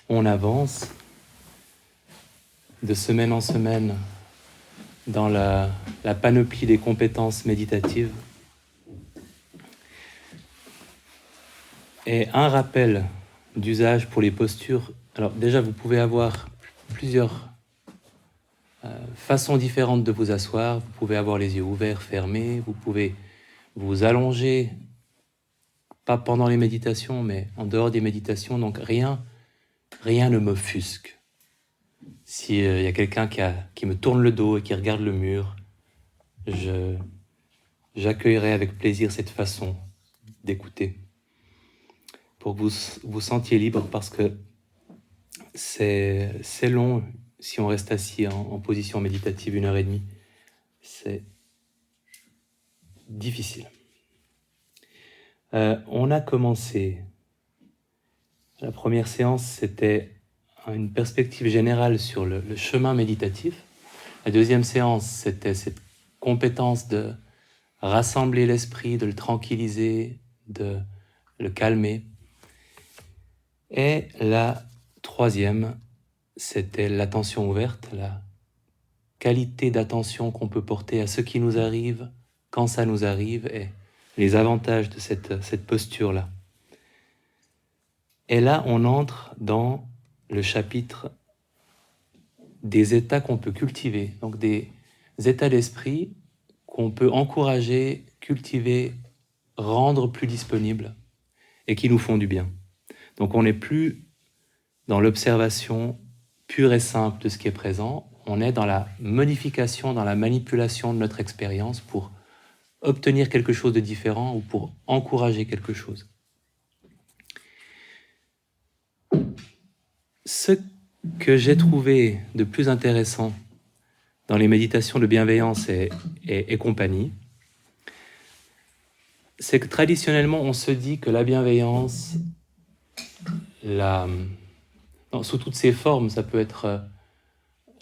on avance de semaine en semaine dans la panoplie des compétences méditatives. Et un rappel d'usage pour les postures. Alors déjà, vous pouvez avoir plusieurs façons différentes de vous asseoir. Vous pouvez avoir les yeux ouverts, fermés. Vous pouvez vous allonger, pas pendant les méditations, mais en dehors des méditations. Donc rien ne m'offusque. S'il y a quelqu'un qui me tourne le dos et qui regarde le mur, j'accueillerai avec plaisir cette façon d'écouter, pour que vous vous sentiez libre, parce que c'est long si on reste assis en position méditative 1h30. C'est difficile. On a commencé. La première séance, c'était une perspective générale sur le chemin méditatif. La deuxième séance, c'était cette compétence de rassembler l'esprit, de le tranquilliser, de le calmer. Et la troisième, c'était l'attention ouverte, la qualité d'attention qu'on peut porter à ce qui nous arrive, quand ça nous arrive, et les avantages de cette posture-là. Et là, on entre dans le chapitre des états qu'on peut cultiver, donc des états d'esprit qu'on peut encourager, cultiver, rendre plus disponibles et qui nous font du bien. Donc on n'est plus dans l'observation pure et simple de ce qui est présent, on est dans la modification, dans la manipulation de notre expérience pour obtenir quelque chose de différent ou pour encourager quelque chose. Ce que j'ai trouvé de plus intéressant dans les méditations de bienveillance et compagnie, c'est que traditionnellement, on se dit que la bienveillance, sous toutes ses formes, ça peut être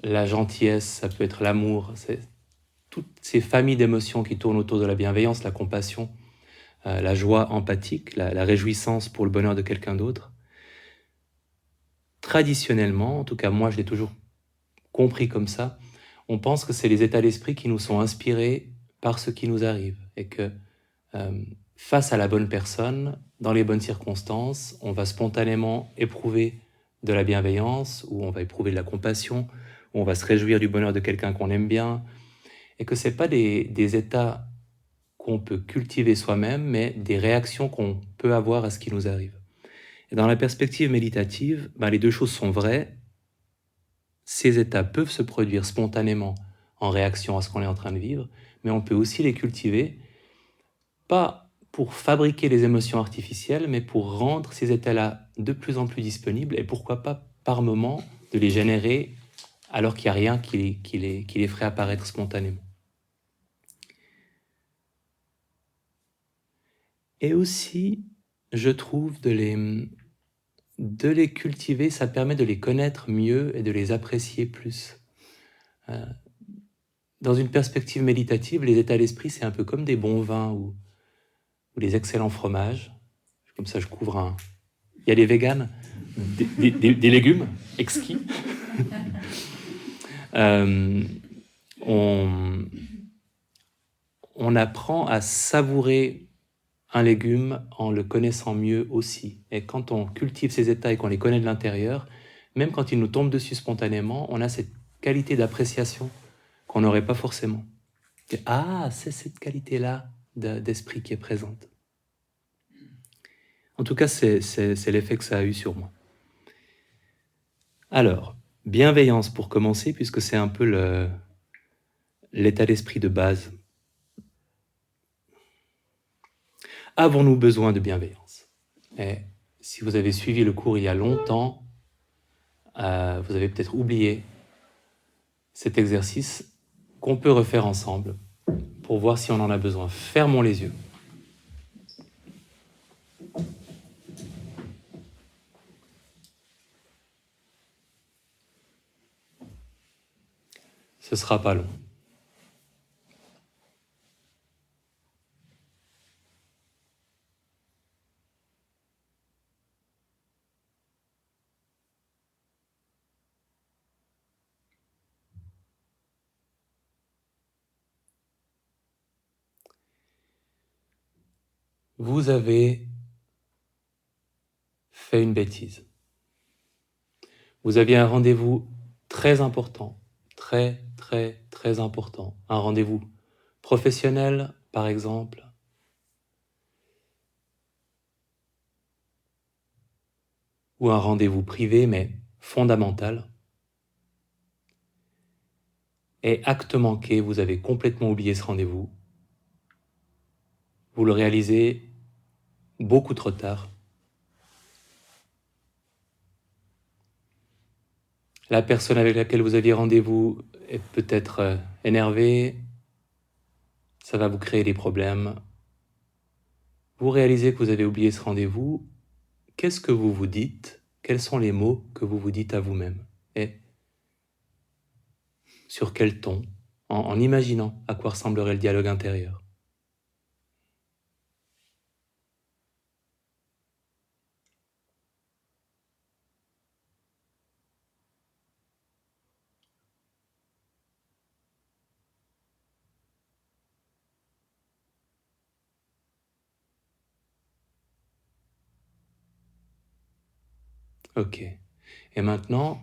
la gentillesse, ça peut être l'amour, c'est toutes ces familles d'émotions qui tournent autour de la bienveillance, la compassion, la joie empathique, la réjouissance pour le bonheur de quelqu'un d'autre. Traditionnellement, en tout cas moi je l'ai toujours compris comme ça, on pense que c'est les états d'esprit qui nous sont inspirés par ce qui nous arrive et que face à la bonne personne, dans les bonnes circonstances, on va spontanément éprouver de la bienveillance, ou on va éprouver de la compassion, ou on va se réjouir du bonheur de quelqu'un qu'on aime bien, et que ce n'est pas des états qu'on peut cultiver soi-même, mais des réactions qu'on peut avoir à ce qui nous arrive. Et dans la perspective méditative, les deux choses sont vraies. Ces états peuvent se produire spontanément en réaction à ce qu'on est en train de vivre, mais on peut aussi les cultiver, pas pour fabriquer les émotions artificielles, mais pour rendre ces états-là de plus en plus disponibles, et pourquoi pas par moment de les générer alors qu'il n'y a rien qui les ferait apparaître spontanément. Et aussi, je trouve, de les cultiver, ça permet de les connaître mieux et de les apprécier plus. Dans une perspective méditative, les états d'esprit, c'est un peu comme des bons vins ou des excellents fromages. Comme ça, je couvre un... Il y a des véganes, des légumes exquis. On apprend à savourer un légume en le connaissant mieux aussi. Et quand on cultive ces états et qu'on les connaît de l'intérieur, même quand ils nous tombent dessus spontanément, on a cette qualité d'appréciation qu'on n'aurait pas forcément. Et, c'est cette qualité-là d'esprit qui est présente. En tout cas, c'est l'effet que ça a eu sur moi. Alors, bienveillance pour commencer, puisque c'est un peu l'état d'esprit de base. Avons-nous besoin de bienveillance ? Et si vous avez suivi le cours il y a longtemps, vous avez peut-être oublié cet exercice qu'on peut refaire ensemble pour voir si on en a besoin. Fermons les yeux. Ce sera pas long. vous avez fait une bêtise. Vous aviez un rendez-vous très important, très important, un rendez-vous professionnel par exemple, ou un rendez-vous privé mais fondamental. Et acte manqué, vous avez complètement oublié ce rendez-vous. Vous le réalisez beaucoup trop tard. La personne avec laquelle vous aviez rendez-vous est peut-être énervée, ça va vous créer des problèmes. Vous réalisez que vous avez oublié ce rendez-vous. Qu'est-ce que vous vous dites? Quels sont les mots que vous vous dites à vous-même? Et sur quel ton? En imaginant à quoi ressemblerait le dialogue intérieur. Ok. Et maintenant,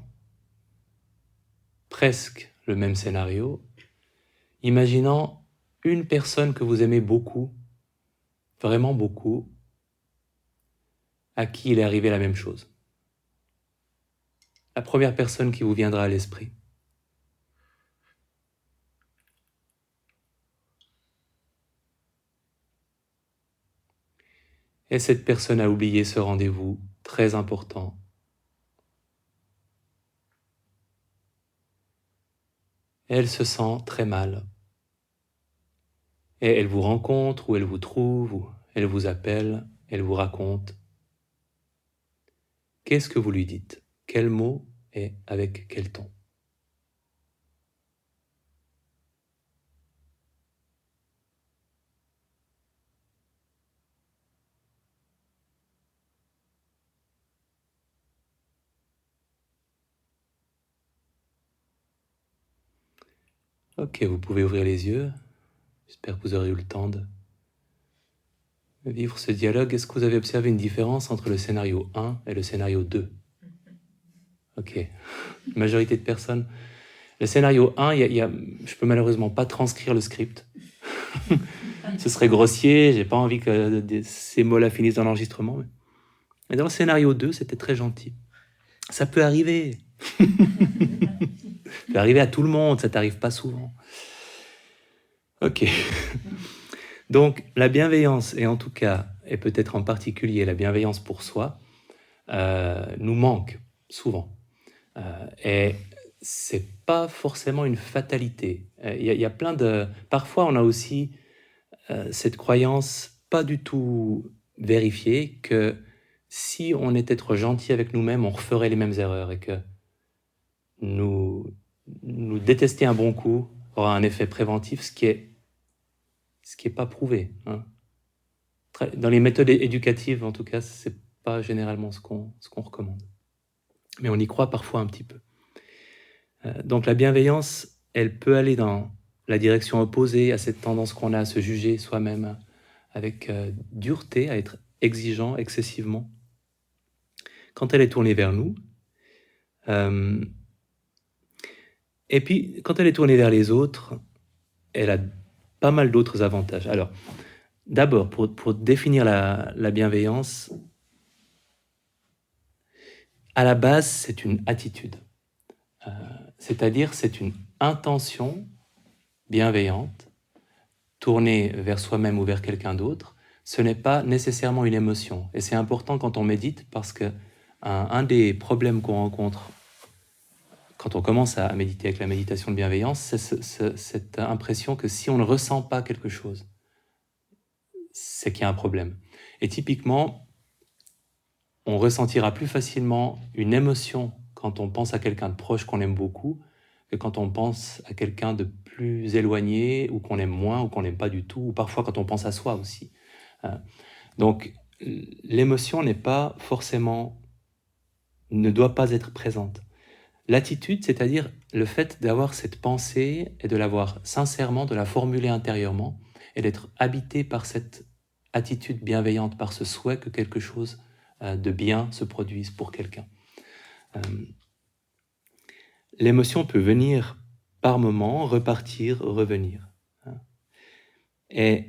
presque le même scénario. Imaginant une personne que vous aimez beaucoup, vraiment beaucoup, à qui il est arrivé la même chose. La première personne qui vous viendra à l'esprit. Et cette personne a oublié ce rendez-vous très important. Et elle se sent très mal. Et elle vous rencontre, ou elle vous trouve, ou elle vous appelle, elle vous raconte. Qu'est-ce que vous lui dites? Quel mot et avec quel ton? Ok, vous pouvez ouvrir les yeux. J'espère que vous aurez eu le temps de vivre ce dialogue. Est-ce que vous avez observé une différence entre le scénario 1 et le scénario 2? Ok, majorité de personnes. Le scénario 1, je peux malheureusement pas transcrire le script. Ce serait grossier, j'ai pas envie que ces mots-là finissent dans l'enregistrement. Mais dans le scénario 2, c'était très gentil. Ça peut arriver. Ça peut arriver à tout le monde, ça t'arrive pas souvent. Ok. Donc, la bienveillance, et en tout cas, et peut-être en particulier la bienveillance pour soi, nous manque souvent. Et c'est pas forcément une fatalité. Il y a plein de... Parfois, on a aussi cette croyance pas du tout vérifiée que si on était trop gentil avec nous-mêmes, on referait les mêmes erreurs et que nous détester un bon coup aura un effet préventif, ce qui est pas prouvé. Hein. Dans les méthodes éducatives, en tout cas, c'est pas généralement ce qu'on recommande. Mais on y croit parfois un petit peu. Donc la bienveillance, elle peut aller dans la direction opposée à cette tendance qu'on a à se juger soi-même avec dureté, à être exigeant excessivement. Quand elle est tournée vers nous, et puis quand elle est tournée vers les autres, elle a pas mal d'autres avantages. Alors, d'abord, pour définir la bienveillance, à la base, c'est une attitude. C'est-à-dire, c'est une intention bienveillante, tournée vers soi-même ou vers quelqu'un d'autre. Ce n'est pas nécessairement une émotion. Et c'est important quand on médite parce que un des problèmes qu'on rencontre quand on commence à méditer avec la méditation de bienveillance, c'est cette impression que si on ne ressent pas quelque chose, c'est qu'il y a un problème. Et typiquement, on ressentira plus facilement une émotion quand on pense à quelqu'un de proche qu'on aime beaucoup que quand on pense à quelqu'un de plus éloigné ou qu'on aime moins ou qu'on n'aime pas du tout, ou parfois quand on pense à soi aussi. Donc, l'émotion n'est pas forcément, ne doit pas être présente. L'attitude, c'est-à-dire le fait d'avoir cette pensée et de l'avoir sincèrement, de la formuler intérieurement et d'être habité par cette attitude bienveillante, par ce souhait que quelque chose de bien se produise pour quelqu'un. L'émotion peut venir par moments, repartir, revenir. Et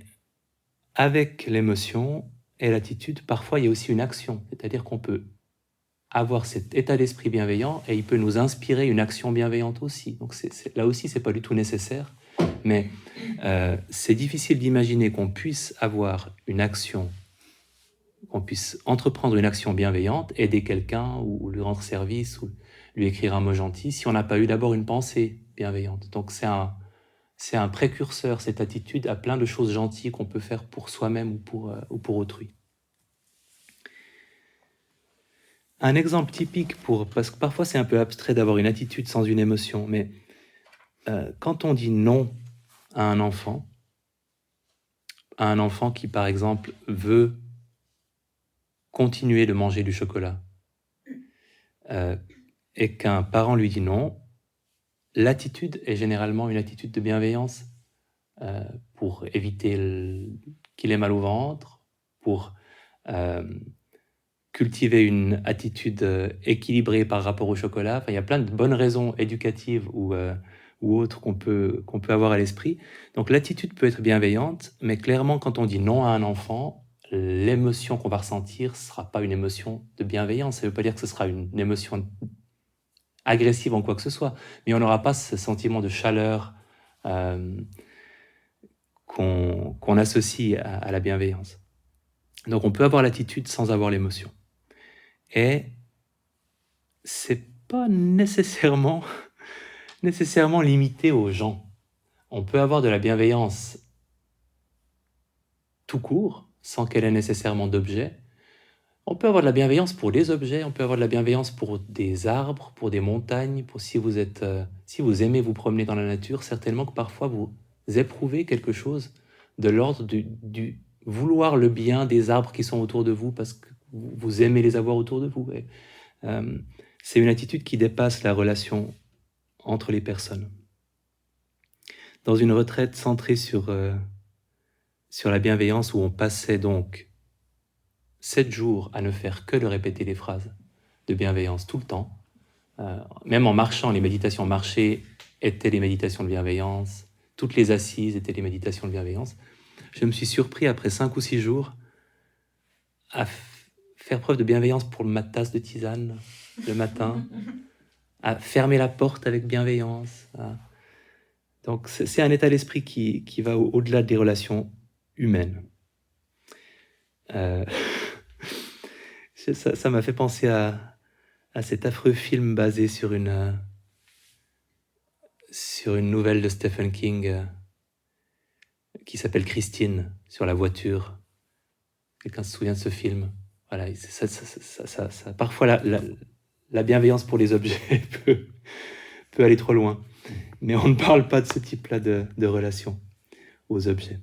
avec l'émotion et l'attitude, parfois il y a aussi une action, c'est-à-dire qu'on peut avoir cet état d'esprit bienveillant et il peut nous inspirer une action bienveillante aussi. Donc là aussi, c'est pas du tout nécessaire, mais c'est difficile d'imaginer qu'on puisse avoir une action, qu'on puisse entreprendre une action bienveillante, aider quelqu'un ou lui rendre service ou lui écrire un mot gentil, si on n'a pas eu d'abord une pensée bienveillante. Donc c'est un précurseur, cette attitude, à plein de choses gentilles qu'on peut faire pour soi-même ou pour autrui. Un exemple typique, parce que parfois c'est un peu abstrait d'avoir une attitude sans une émotion, mais quand on dit non à un enfant qui par exemple veut continuer de manger du chocolat, et qu'un parent lui dit non, l'attitude est généralement une attitude de bienveillance pour éviter qu'il ait mal au ventre, pour cultiver une attitude équilibrée par rapport au chocolat. Enfin, il y a plein de bonnes raisons éducatives ou autres qu'on peut avoir à l'esprit. Donc l'attitude peut être bienveillante, mais clairement, quand on dit non à un enfant, l'émotion qu'on va ressentir ne sera pas une émotion de bienveillance. Ça ne veut pas dire que ce sera une émotion agressive en quoi que ce soit, mais on n'aura pas ce sentiment de chaleur qu'on associe à la bienveillance. Donc on peut avoir l'attitude sans avoir l'émotion. Et c'est pas nécessairement limité aux gens. On peut avoir de la bienveillance tout court, sans qu'elle ait nécessairement d'objet. On peut avoir de la bienveillance pour des objets, on peut avoir de la bienveillance pour des arbres, pour des montagnes, pour si vous aimez vous promener dans la nature, certainement que parfois vous éprouvez quelque chose de l'ordre du vouloir le bien des arbres qui sont autour de vous parce que vous aimez les avoir autour de vous. Et, c'est une attitude qui dépasse la relation entre les personnes. Dans une retraite centrée sur la bienveillance, où on passait donc 7 jours à ne faire que de répéter les phrases de bienveillance tout le temps, même en marchant, les méditations marcher étaient les méditations de bienveillance, toutes les assises étaient les méditations de bienveillance. Je me suis surpris après 5 ou 6 jours à faire preuve de bienveillance pour ma tasse de tisane le matin, à fermer la porte avec bienveillance. Donc c'est un état d'esprit qui va au-delà des relations humaines. Ça m'a fait penser à cet affreux film basé sur une nouvelle de Stephen King qui s'appelle Christine, sur la voiture. Quelqu'un se souvient de ce film? Voilà, parfois la bienveillance pour les objets peut aller trop loin. Mais on ne parle pas de ce type-là de relation aux objets.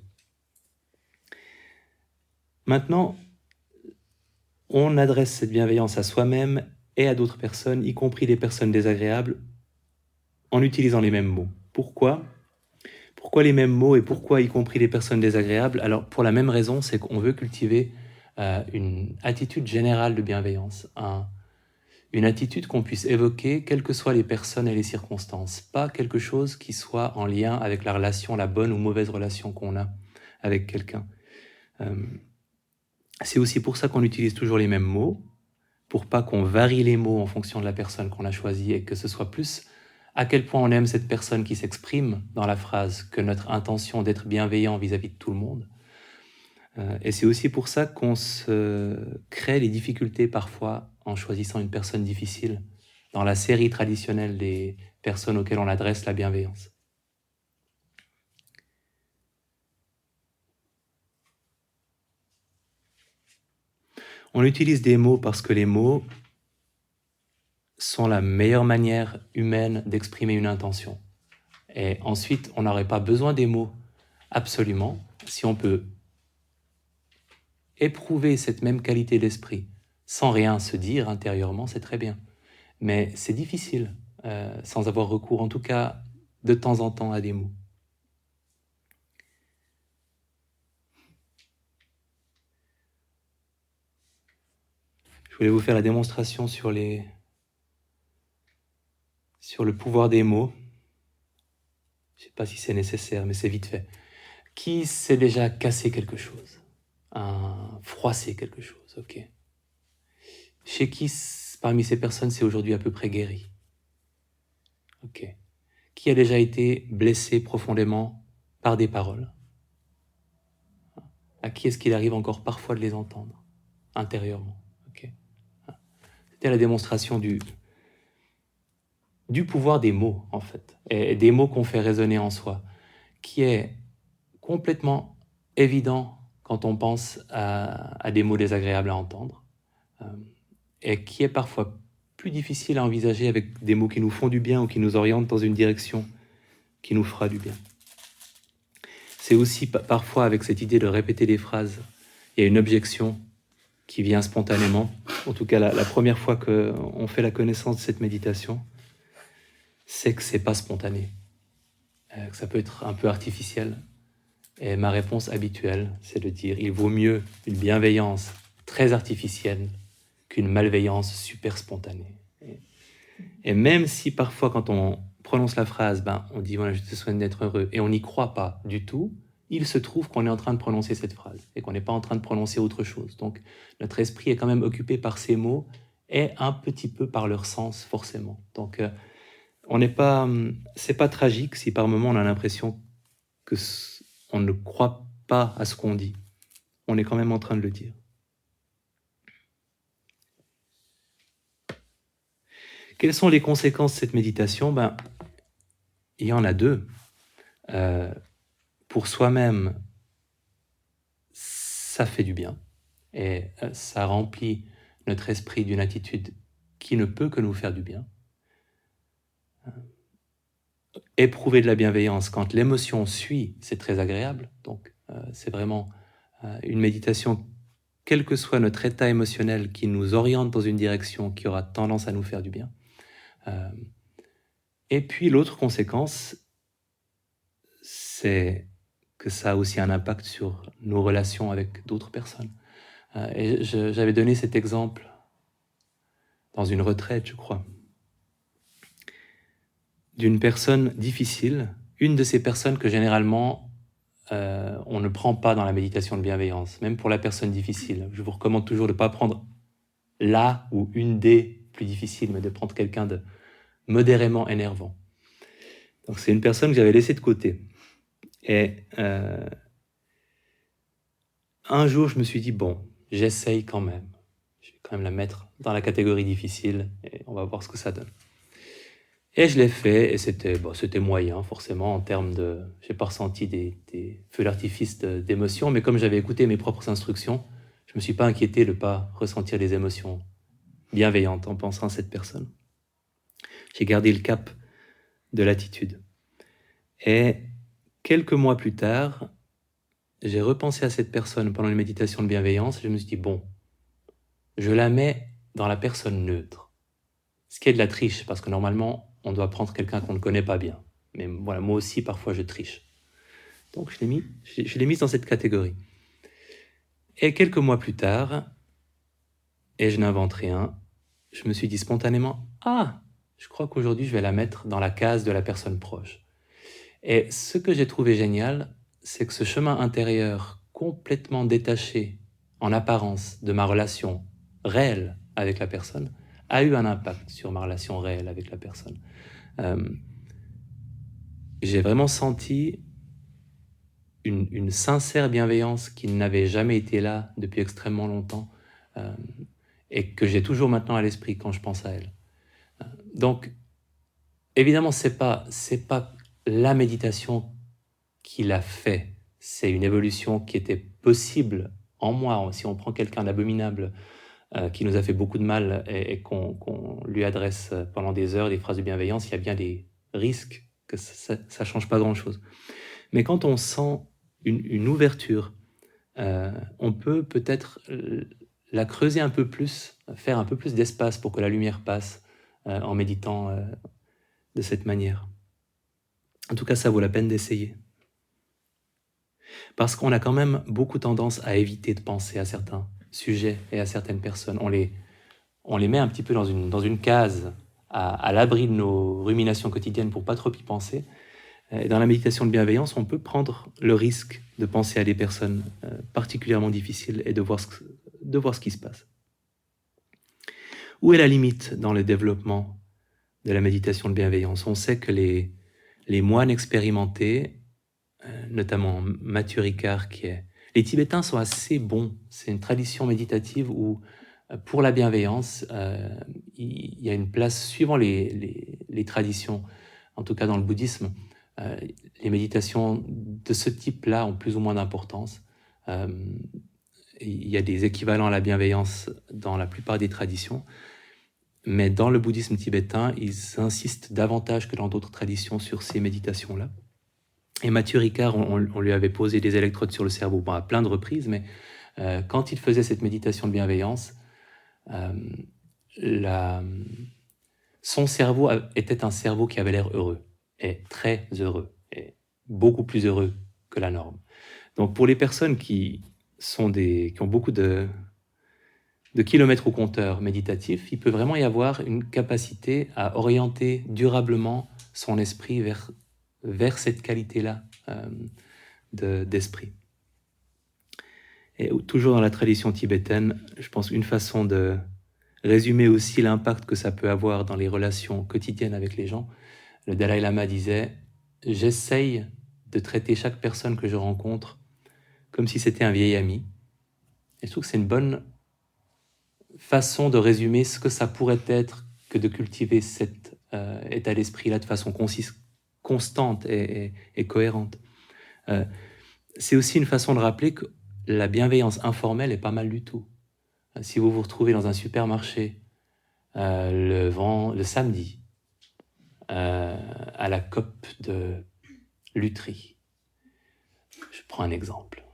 Maintenant, on adresse cette bienveillance à soi-même et à d'autres personnes, y compris les personnes désagréables, en utilisant les mêmes mots. Pourquoi les mêmes mots et pourquoi y compris les personnes désagréables? Alors, pour la même raison, c'est qu'on veut cultiver une attitude générale de bienveillance, une attitude qu'on puisse évoquer, quelles que soient les personnes et les circonstances, pas quelque chose qui soit en lien avec la relation, la bonne ou mauvaise relation qu'on a avec quelqu'un. C'est aussi pour ça qu'on utilise toujours les mêmes mots, pour pas qu'on varie les mots en fonction de la personne qu'on a choisie et que ce soit plus à quel point on aime cette personne qui s'exprime dans la phrase que notre intention d'être bienveillant vis-à-vis de tout le monde. Et c'est aussi pour ça qu'on se crée des difficultés parfois en choisissant une personne difficile dans la série traditionnelle des personnes auxquelles on adresse la bienveillance. On utilise des mots parce que les mots sont la meilleure manière humaine d'exprimer une intention. Et ensuite, on n'aurait pas besoin des mots absolument si on peut éprouver cette même qualité d'esprit sans rien se dire intérieurement, c'est très bien. Mais c'est difficile sans avoir recours, en tout cas de temps en temps, à des mots. voulais vous faire la démonstration sur le pouvoir des mots. Je ne sais pas si c'est nécessaire, mais c'est vite fait. Qui s'est déjà cassé quelque chose? Froissé quelque chose, ok. Chez qui, parmi ces personnes, c'est aujourd'hui à peu près guéri? Ok. Qui a déjà été blessé profondément par des paroles? À qui est-ce qu'il arrive encore parfois de les entendre, intérieurement? Ok. C'était la démonstration du pouvoir des mots, en fait, et des mots qu'on fait résonner en soi, qui est complètement évident quand on pense à des mots désagréables à entendre, et qui est parfois plus difficile à envisager avec des mots qui nous font du bien ou qui nous orientent dans une direction qui nous fera du bien. C'est aussi parfois avec cette idée de répéter des phrases, il y a une objection qui vient spontanément. En tout cas, la première fois qu'on fait la connaissance de cette méditation, c'est que c'est pas spontané, que ça peut être un peu artificiel. Et ma réponse habituelle, c'est de dire il vaut mieux une bienveillance très artificielle qu'une malveillance super spontanée. Et même si parfois, quand on prononce la phrase, on dit voilà, je te souhaite d'être heureux, et on n'y croit pas du tout, il se trouve qu'on est en train de prononcer cette phrase et qu'on n'est pas en train de prononcer autre chose. Donc notre esprit est quand même occupé par ces mots et un petit peu par leur sens, forcément. Donc c'est pas tragique si par moment on a l'impression que on ne croit pas à ce qu'on dit. On est quand même en train de le dire. Quelles sont les conséquences de cette méditation? Il y en a deux. Pour soi-même, ça fait du bien et ça remplit notre esprit d'une attitude qui ne peut que nous faire du bien. Éprouver de la bienveillance quand l'émotion suit, c'est très agréable. Donc, c'est vraiment une méditation, quel que soit notre état émotionnel, qui nous oriente dans une direction qui aura tendance à nous faire du bien. Et puis, l'autre conséquence, c'est que ça a aussi un impact sur nos relations avec d'autres personnes. Et j'avais donné cet exemple dans une retraite, je crois, d'une personne difficile, une de ces personnes que généralement on ne prend pas dans la méditation de bienveillance, même pour la personne difficile. Je vous recommande toujours de ne pas prendre la ou une des plus difficiles, mais de prendre quelqu'un de modérément énervant. Donc c'est une personne que j'avais laissée de côté. Et un jour, je me suis dit, bon, j'essaye quand même. Je vais quand même la mettre dans la catégorie difficile et on va voir ce que ça donne. Et je l'ai fait et c'était moyen, forcément, en termes de... J'ai pas ressenti des feux d'artifice d'émotions, mais comme j'avais écouté mes propres instructions, je me suis pas inquiété de pas ressentir des émotions bienveillantes en pensant à cette personne. J'ai gardé le cap de l'attitude. Et quelques mois plus tard, j'ai repensé à cette personne pendant une méditation de bienveillance et je me suis dit, bon, je la mets dans la personne neutre. Ce qui est de la triche, parce que normalement, on doit prendre quelqu'un qu'on ne connaît pas bien. Mais voilà, moi aussi, parfois, je triche. Donc, je l'ai mise dans cette catégorie. Et quelques mois plus tard, et je n'invente rien, je me suis dit spontanément, je crois qu'aujourd'hui, je vais la mettre dans la case de la personne proche. Et ce que j'ai trouvé génial, c'est que ce chemin intérieur complètement détaché, en apparence, de ma relation réelle avec la personne, a eu un impact sur ma relation réelle avec la personne. J'ai vraiment senti une sincère bienveillance qui n'avait jamais été là depuis extrêmement longtemps et que j'ai toujours maintenant à l'esprit quand je pense à elle. Donc, évidemment, c'est pas la méditation qui l'a fait. C'est une évolution qui était possible en moi. Si on prend quelqu'un d'abominable qui nous a fait beaucoup de mal et qu'on lui adresse pendant des heures des phrases de bienveillance, il y a bien des risques que ça ne change pas grand-chose. Mais quand on sent une ouverture, on peut peut-être la creuser un peu plus, faire un peu plus d'espace pour que la lumière passe en méditant de cette manière. En tout cas, ça vaut la peine d'essayer. Parce qu'on a quand même beaucoup tendance à éviter de penser à certains sujets et à certaines personnes. on les met un petit peu dans une case à l'abri de nos ruminations quotidiennes pour pas trop y penser. Et dans la méditation de bienveillance, on peut prendre le risque de penser à des personnes particulièrement difficiles et de voir ce qui se passe. Où est la limite dans le développement de la méditation de bienveillance? On sait que les moines expérimentés, notamment Mathieu Ricard, les Tibétains sont assez bons. C'est une tradition méditative où, pour la bienveillance, il y a une place, suivant les traditions, en tout cas dans le bouddhisme, les méditations de ce type-là ont plus ou moins d'importance. Il y a des équivalents à la bienveillance dans la plupart des traditions, mais dans le bouddhisme tibétain, ils insistent davantage que dans d'autres traditions sur ces méditations-là. Et Mathieu Ricard, on lui avait posé des électrodes sur le cerveau, à plein de reprises, mais quand il faisait cette méditation de bienveillance, son cerveau était un cerveau qui avait l'air heureux, et très heureux, et beaucoup plus heureux que la norme. Donc pour les personnes qui ont beaucoup de kilomètres au compteur méditatif, il peut vraiment y avoir une capacité à orienter durablement son esprit vers cette qualité-là d'esprit. Et toujours dans la tradition tibétaine, je pense une façon de résumer aussi l'impact que ça peut avoir dans les relations quotidiennes avec les gens, le Dalai Lama disait « J'essaye de traiter chaque personne que je rencontre comme si c'était un vieil ami ». Et je trouve que c'est une bonne façon de résumer ce que ça pourrait être que de cultiver cet état d'esprit-là de façon constante et cohérente. C'est aussi une façon de rappeler que la bienveillance informelle est pas mal du tout. Si vous vous retrouvez dans un supermarché le samedi à la COP de Lutry, je prends un exemple,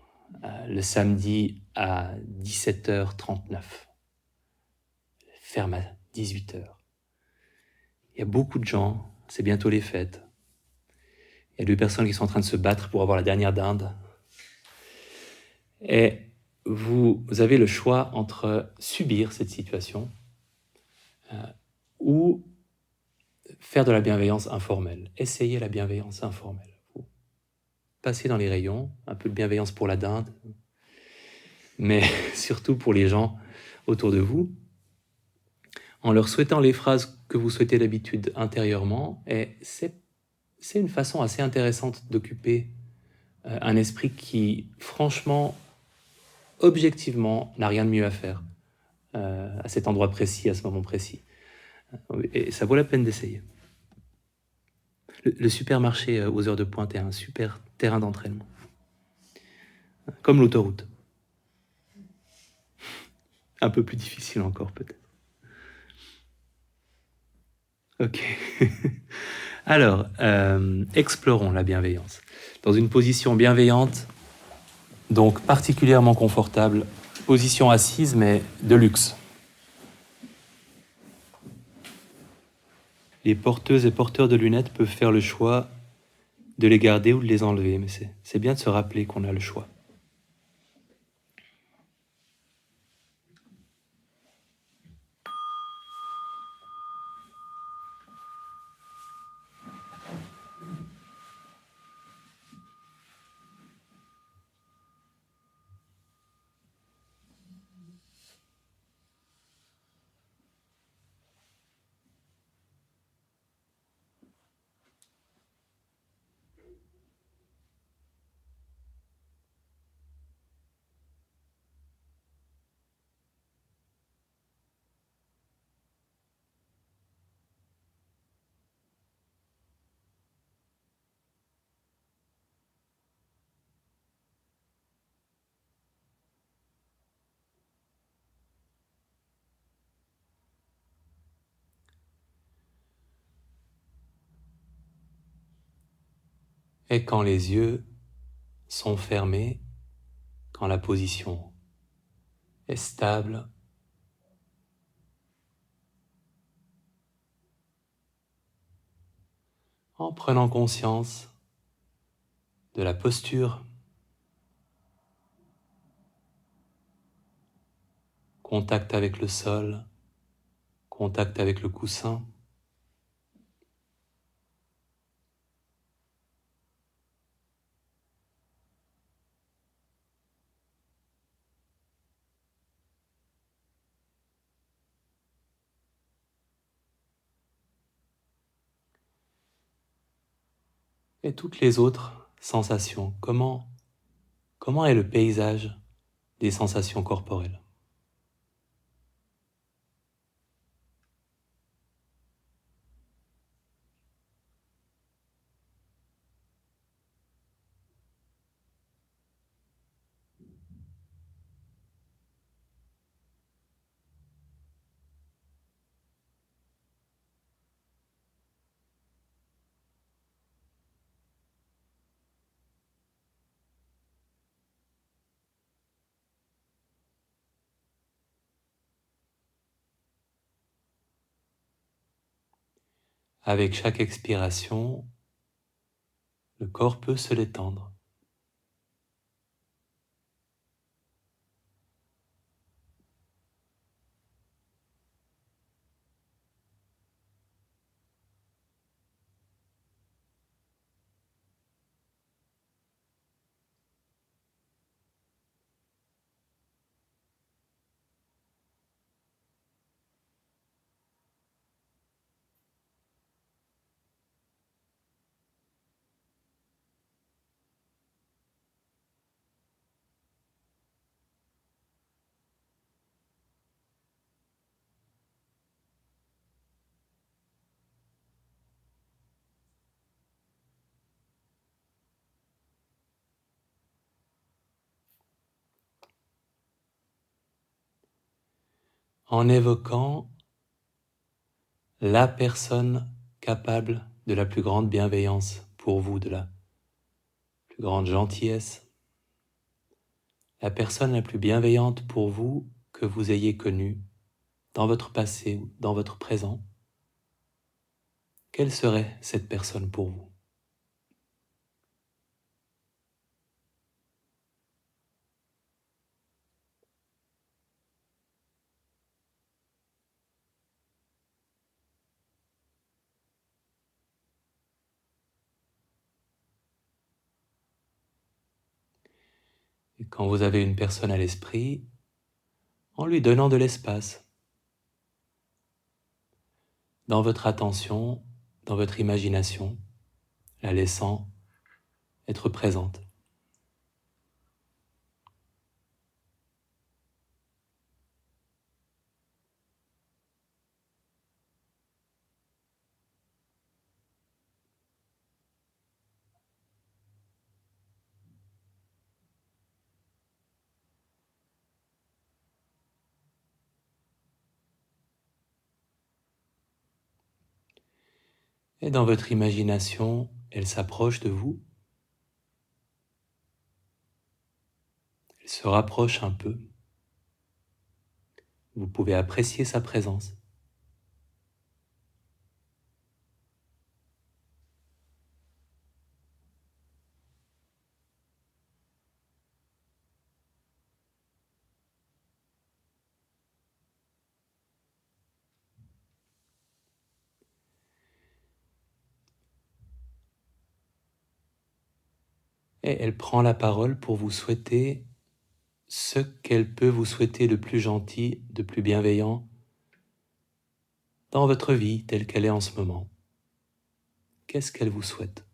le samedi à 17h39, ferme à 18h. Il y a beaucoup de gens, c'est bientôt les fêtes. Il y a 2 personnes qui sont en train de se battre pour avoir la dernière dinde. Et vous avez le choix entre subir cette situation ou faire de la bienveillance informelle. Essayez la bienveillance informelle. Vous passez dans les rayons, un peu de bienveillance pour la dinde, mais surtout pour les gens autour de vous, en leur souhaitant les phrases que vous souhaitez d'habitude intérieurement. Et c'est une façon assez intéressante d'occuper un esprit qui, franchement, objectivement, n'a rien de mieux à faire à cet endroit précis, à ce moment précis. Et ça vaut la peine d'essayer. Le supermarché aux heures de pointe est un super terrain d'entraînement. Comme l'autoroute. Un peu plus difficile encore, peut-être. Ok. Alors, explorons la bienveillance. Dans une position bienveillante, donc particulièrement confortable, position assise, mais de luxe. Les porteuses et porteurs de lunettes peuvent faire le choix de les garder ou de les enlever, mais c'est bien de se rappeler qu'on a le choix. Et quand les yeux sont fermés, quand la position est stable, en prenant conscience de la posture, contact avec le sol, contact avec le coussin. Et toutes les autres sensations. Comment est le paysage des sensations corporelles? Avec chaque expiration, le corps peut se détendre. En évoquant la personne capable de la plus grande bienveillance pour vous, de la plus grande gentillesse, la personne la plus bienveillante pour vous que vous ayez connue dans votre passé ou dans votre présent. Quelle serait cette personne pour vous? Et quand vous avez une personne à l'esprit, en lui donnant de l'espace, dans votre attention, dans votre imagination, la laissant être présente. Et dans votre imagination, elle s'approche de vous, elle se rapproche un peu. Vous pouvez apprécier sa présence. Et elle prend la parole pour vous souhaiter ce qu'elle peut vous souhaiter de plus gentil, de plus bienveillant dans votre vie telle qu'elle est en ce moment. Qu'est-ce qu'elle vous souhaite?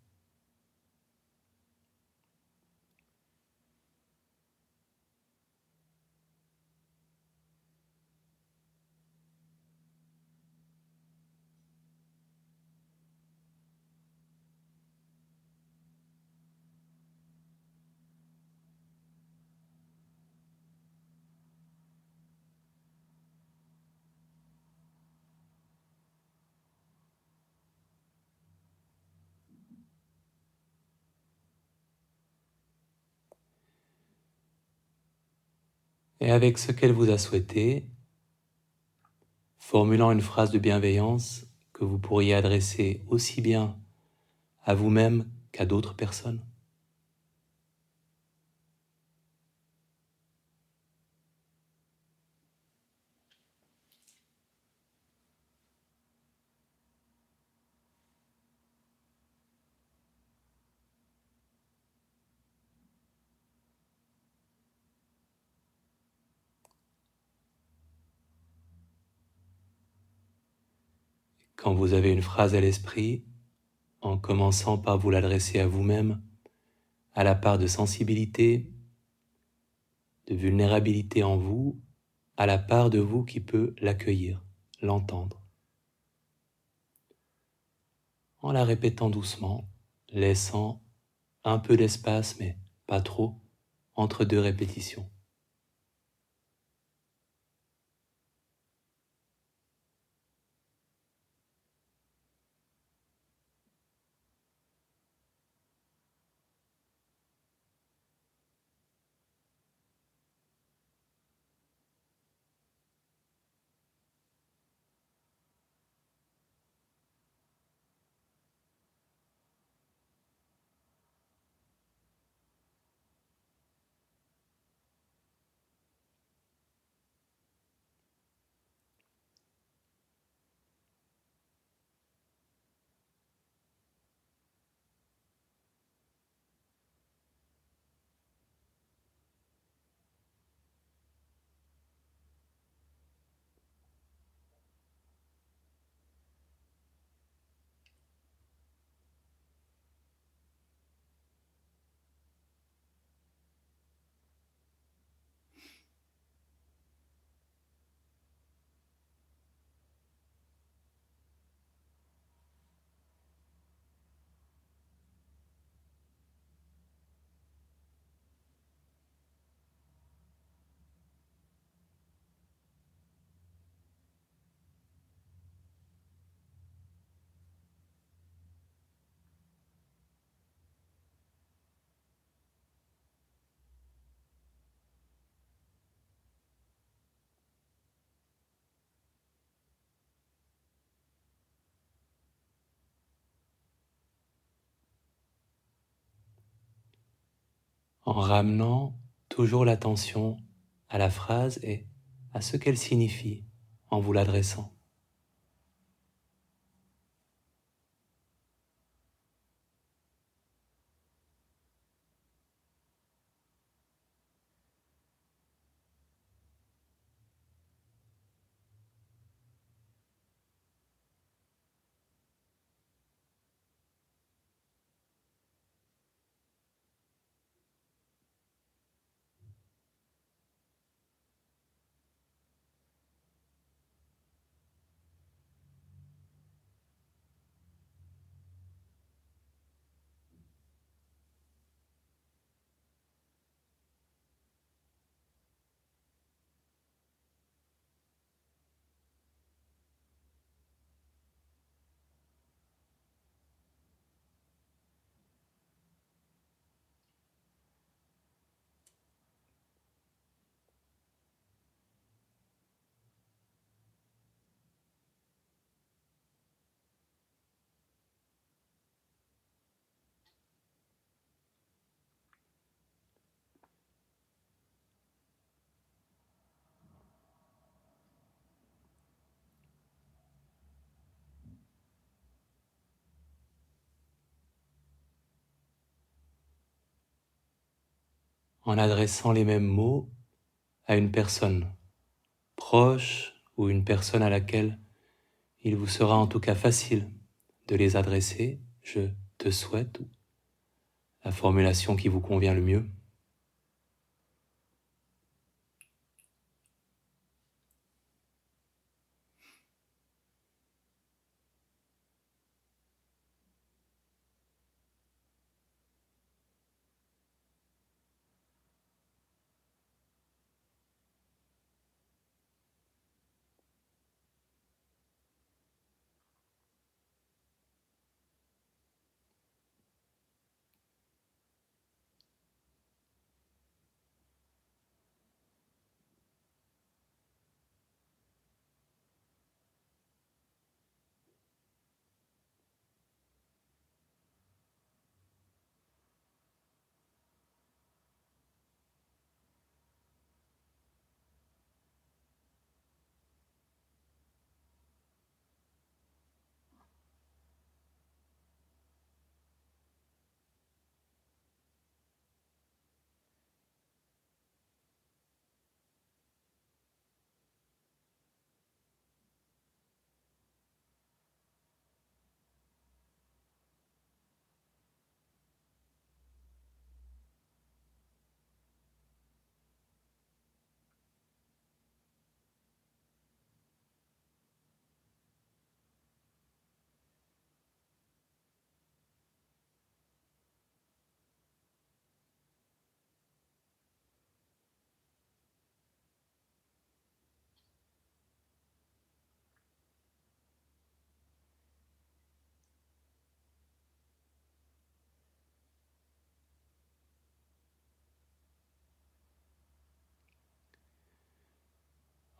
Et avec ce qu'elle vous a souhaité, formulant une phrase de bienveillance que vous pourriez adresser aussi bien à vous-même qu'à d'autres personnes. Quand vous avez une phrase à l'esprit, en commençant par vous l'adresser à vous-même, à la part de sensibilité, de vulnérabilité en vous, à la part de vous qui peut l'accueillir, l'entendre. En la répétant doucement, laissant un peu d'espace, mais pas trop, entre deux répétitions. En ramenant toujours l'attention à la phrase et à ce qu'elle signifie en vous l'adressant. En adressant les mêmes mots à une personne proche ou une personne à laquelle il vous sera en tout cas facile de les adresser, je te souhaite, la formulation qui vous convient le mieux.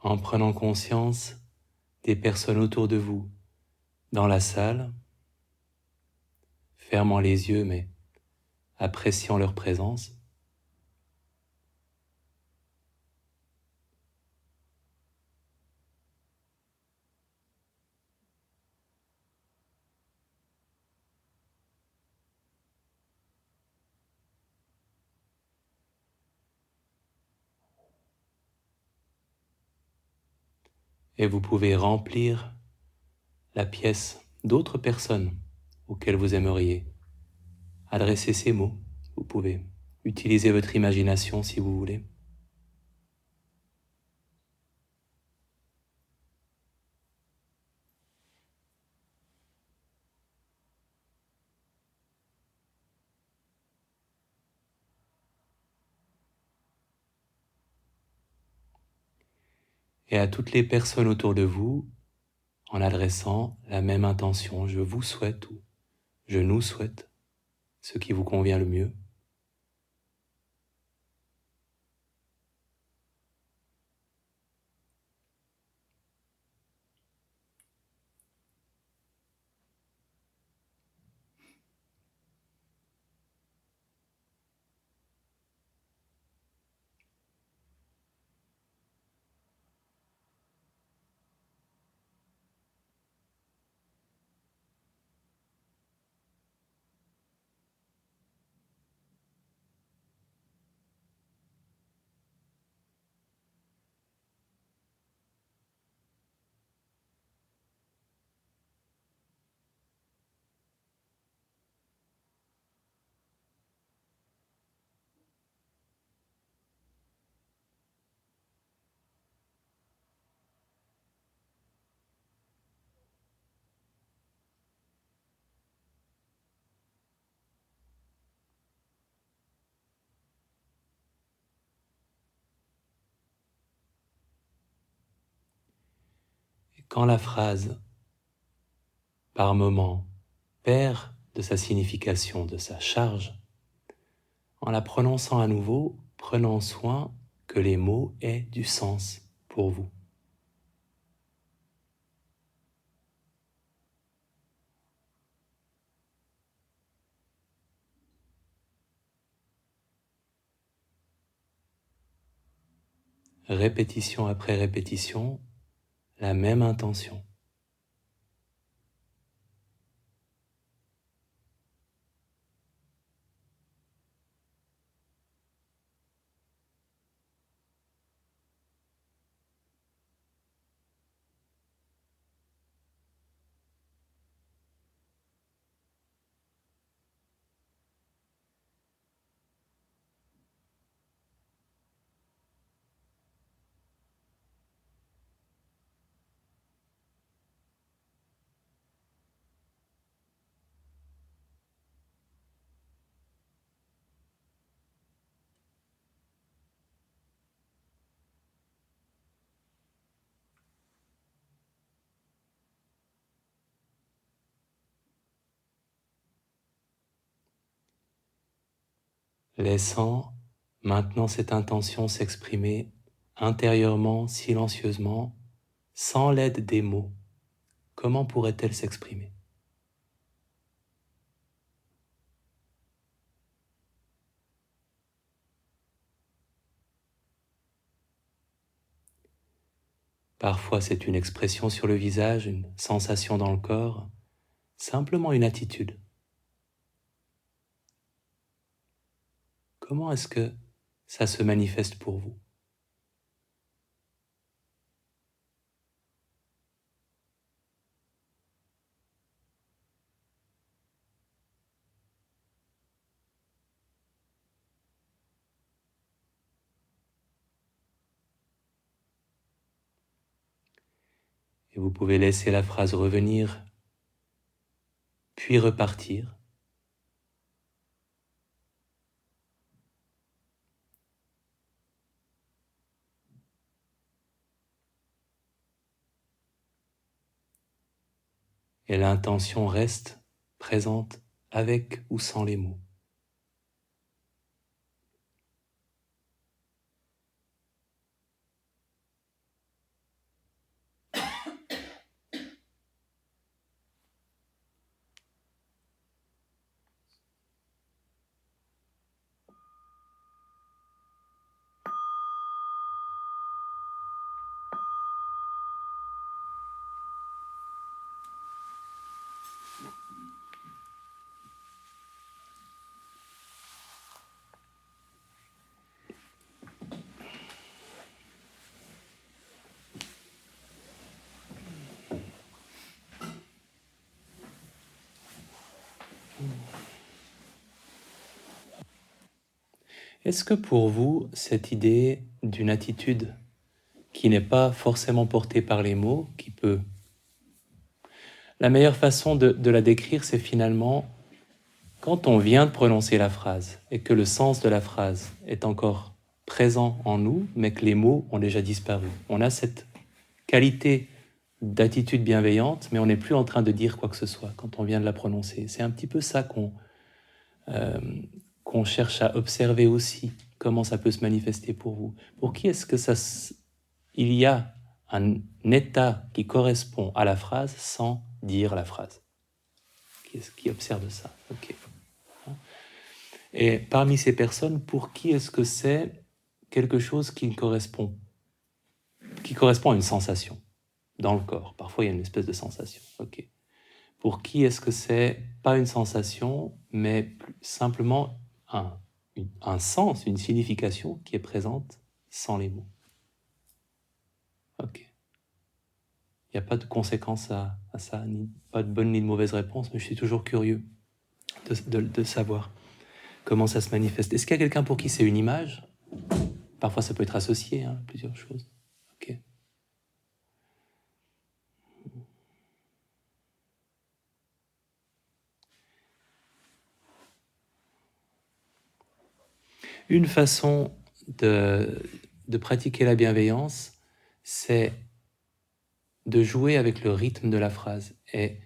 en prenant conscience des personnes autour de vous, dans la salle, fermant les yeux mais appréciant leur présence. Et vous pouvez remplir la pièce d'autres personnes auxquelles vous aimeriez adresser ces mots. Vous pouvez utiliser votre imagination si vous voulez. Et à toutes les personnes autour de vous, en adressant la même intention, je vous souhaite ou je nous souhaite ce qui vous convient le mieux. Et quand la phrase, par moment, perd de sa signification, de sa charge, en la prononçant à nouveau, prenons soin que les mots aient du sens pour vous. Répétition après répétition, la même intention. Laissant maintenant cette intention s'exprimer intérieurement, silencieusement, sans l'aide des mots. Comment pourrait-elle s'exprimer ? Parfois c'est une expression sur le visage, une sensation dans le corps, simplement une attitude. Comment est-ce que ça se manifeste pour vous ? Et vous pouvez laisser la phrase revenir, puis repartir. Et l'intention reste présente avec ou sans les mots. Est-ce que pour vous, cette idée d'une attitude qui n'est pas forcément portée par les mots, qui peut... La meilleure façon de la décrire, c'est finalement quand on vient de prononcer la phrase et que le sens de la phrase est encore présent en nous, mais que les mots ont déjà disparu. On a cette qualité d'attitude bienveillante, mais on n'est plus en train de dire quoi que ce soit quand on vient de la prononcer. C'est un petit peu ça qu'on cherche à observer aussi, comment ça peut se manifester pour vous. Pour qui est-ce que il y a un état qui correspond à la phrase sans dire la phrase? Qui est-ce qui observe ça? Ok. Et parmi ces personnes, pour qui est-ce que c'est quelque chose qui correspond à une sensation dans le corps? Parfois, il y a une espèce de sensation. Ok. Pour qui est-ce que c'est pas une sensation, mais simplement un sens, une signification qui est présente sans les mots? Ok. Il n'y a pas de conséquence à ça, pas de bonne ni de mauvaise réponse, mais je suis toujours curieux de savoir comment ça se manifeste. Est-ce qu'il y a quelqu'un pour qui c'est une image? Parfois, ça peut être associé à plusieurs choses. Ok. Une façon de pratiquer la bienveillance, c'est de jouer avec le rythme de la phrase. Et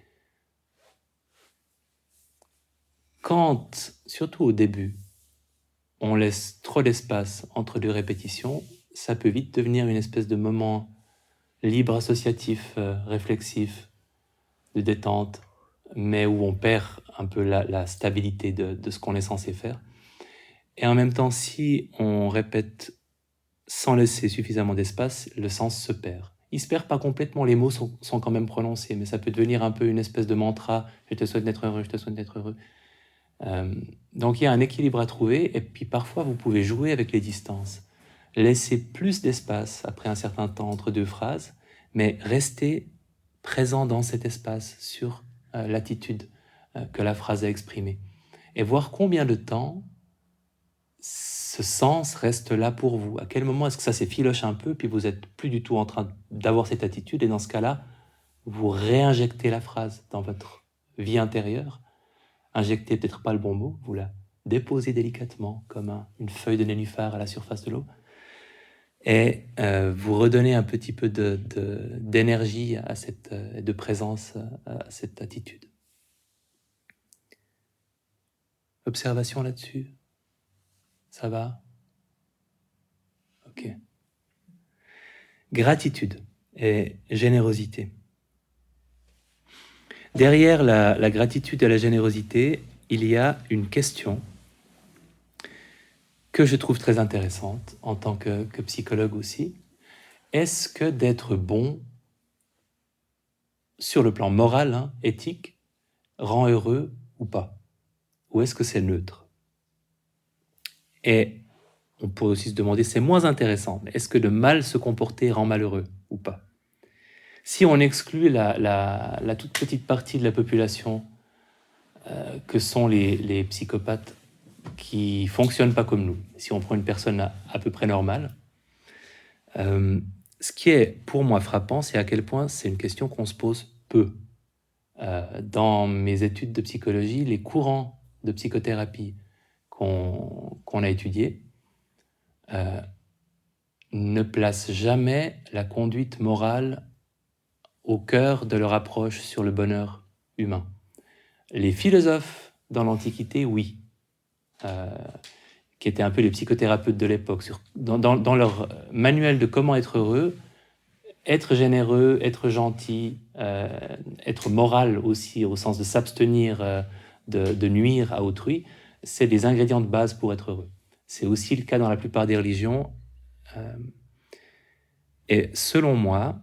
quand, surtout au début, on laisse trop d'espace entre deux répétitions, ça peut vite devenir une espèce de moment libre, associatif, réflexif, de détente, mais où on perd un peu la stabilité de ce qu'on est censé faire. Et en même temps, si on répète sans laisser suffisamment d'espace, le sens se perd. Il se perd pas complètement, les mots sont quand même prononcés, mais ça peut devenir un peu une espèce de mantra, je te souhaite d'être heureux, je te souhaite d'être heureux. Donc il y a un équilibre à trouver, et puis parfois vous pouvez jouer avec les distances. Laisser plus d'espace après un certain temps entre deux phrases, mais rester présent dans cet espace sur l'attitude que la phrase a exprimée. Et voir combien de temps ce sens reste là pour vous. À quel moment est-ce que ça s'effiloche un peu, puis vous n'êtes plus du tout en train d'avoir cette attitude, et dans ce cas-là, vous réinjectez la phrase dans votre vie intérieure. Injecter, peut-être pas le bon mot, vous la déposez délicatement comme une feuille de nénuphar à la surface de l'eau, et vous redonnez un petit peu d'énergie à de présence à cette attitude. Observation là-dessus? Ça va? Ok. Gratitude et générosité. Derrière la gratitude et la générosité, il y a une question que je trouve très intéressante en tant que psychologue aussi. Est-ce que d'être bon sur le plan moral, éthique, rend heureux ou pas? Ou est-ce que c'est neutre? Et on pourrait aussi se demander, c'est moins intéressant, mais est-ce que de mal se comporter rend malheureux ou pas? Si on exclut la toute petite partie de la population que sont les psychopathes qui ne fonctionnent pas comme nous, si on prend une personne à peu près normale, ce qui est pour moi frappant, c'est à quel point c'est une question qu'on se pose peu. Dans mes études de psychologie, les courants de psychothérapie qu'on a étudiés ne placent jamais la conduite morale au cœur de leur approche sur le bonheur humain. Les philosophes dans l'Antiquité, oui, qui étaient un peu les psychothérapeutes de l'époque, dans leur manuel de comment être heureux, être généreux, être gentil, être moral aussi, au sens de s'abstenir de nuire à autrui, c'est des ingrédients de base pour être heureux. C'est aussi le cas dans la plupart des religions. Et selon moi,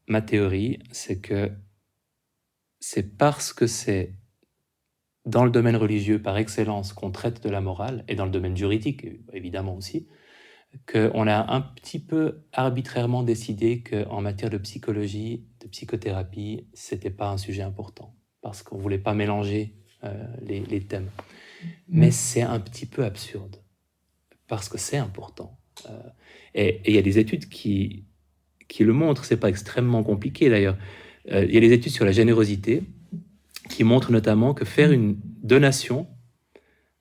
ma théorie, c'est que c'est parce que c'est dans le domaine religieux par excellence qu'on traite de la morale, et dans le domaine juridique évidemment aussi, qu'on a un petit peu arbitrairement décidé qu'en matière de psychologie, de psychothérapie, c'était pas un sujet important, parce qu'on voulait pas mélanger les thèmes. Mais c'est un petit peu absurde, parce que c'est important. Et il y a des études qui le montrent, c'est pas extrêmement compliqué d'ailleurs. Il y a des études sur la générosité qui montrent notamment que faire une donation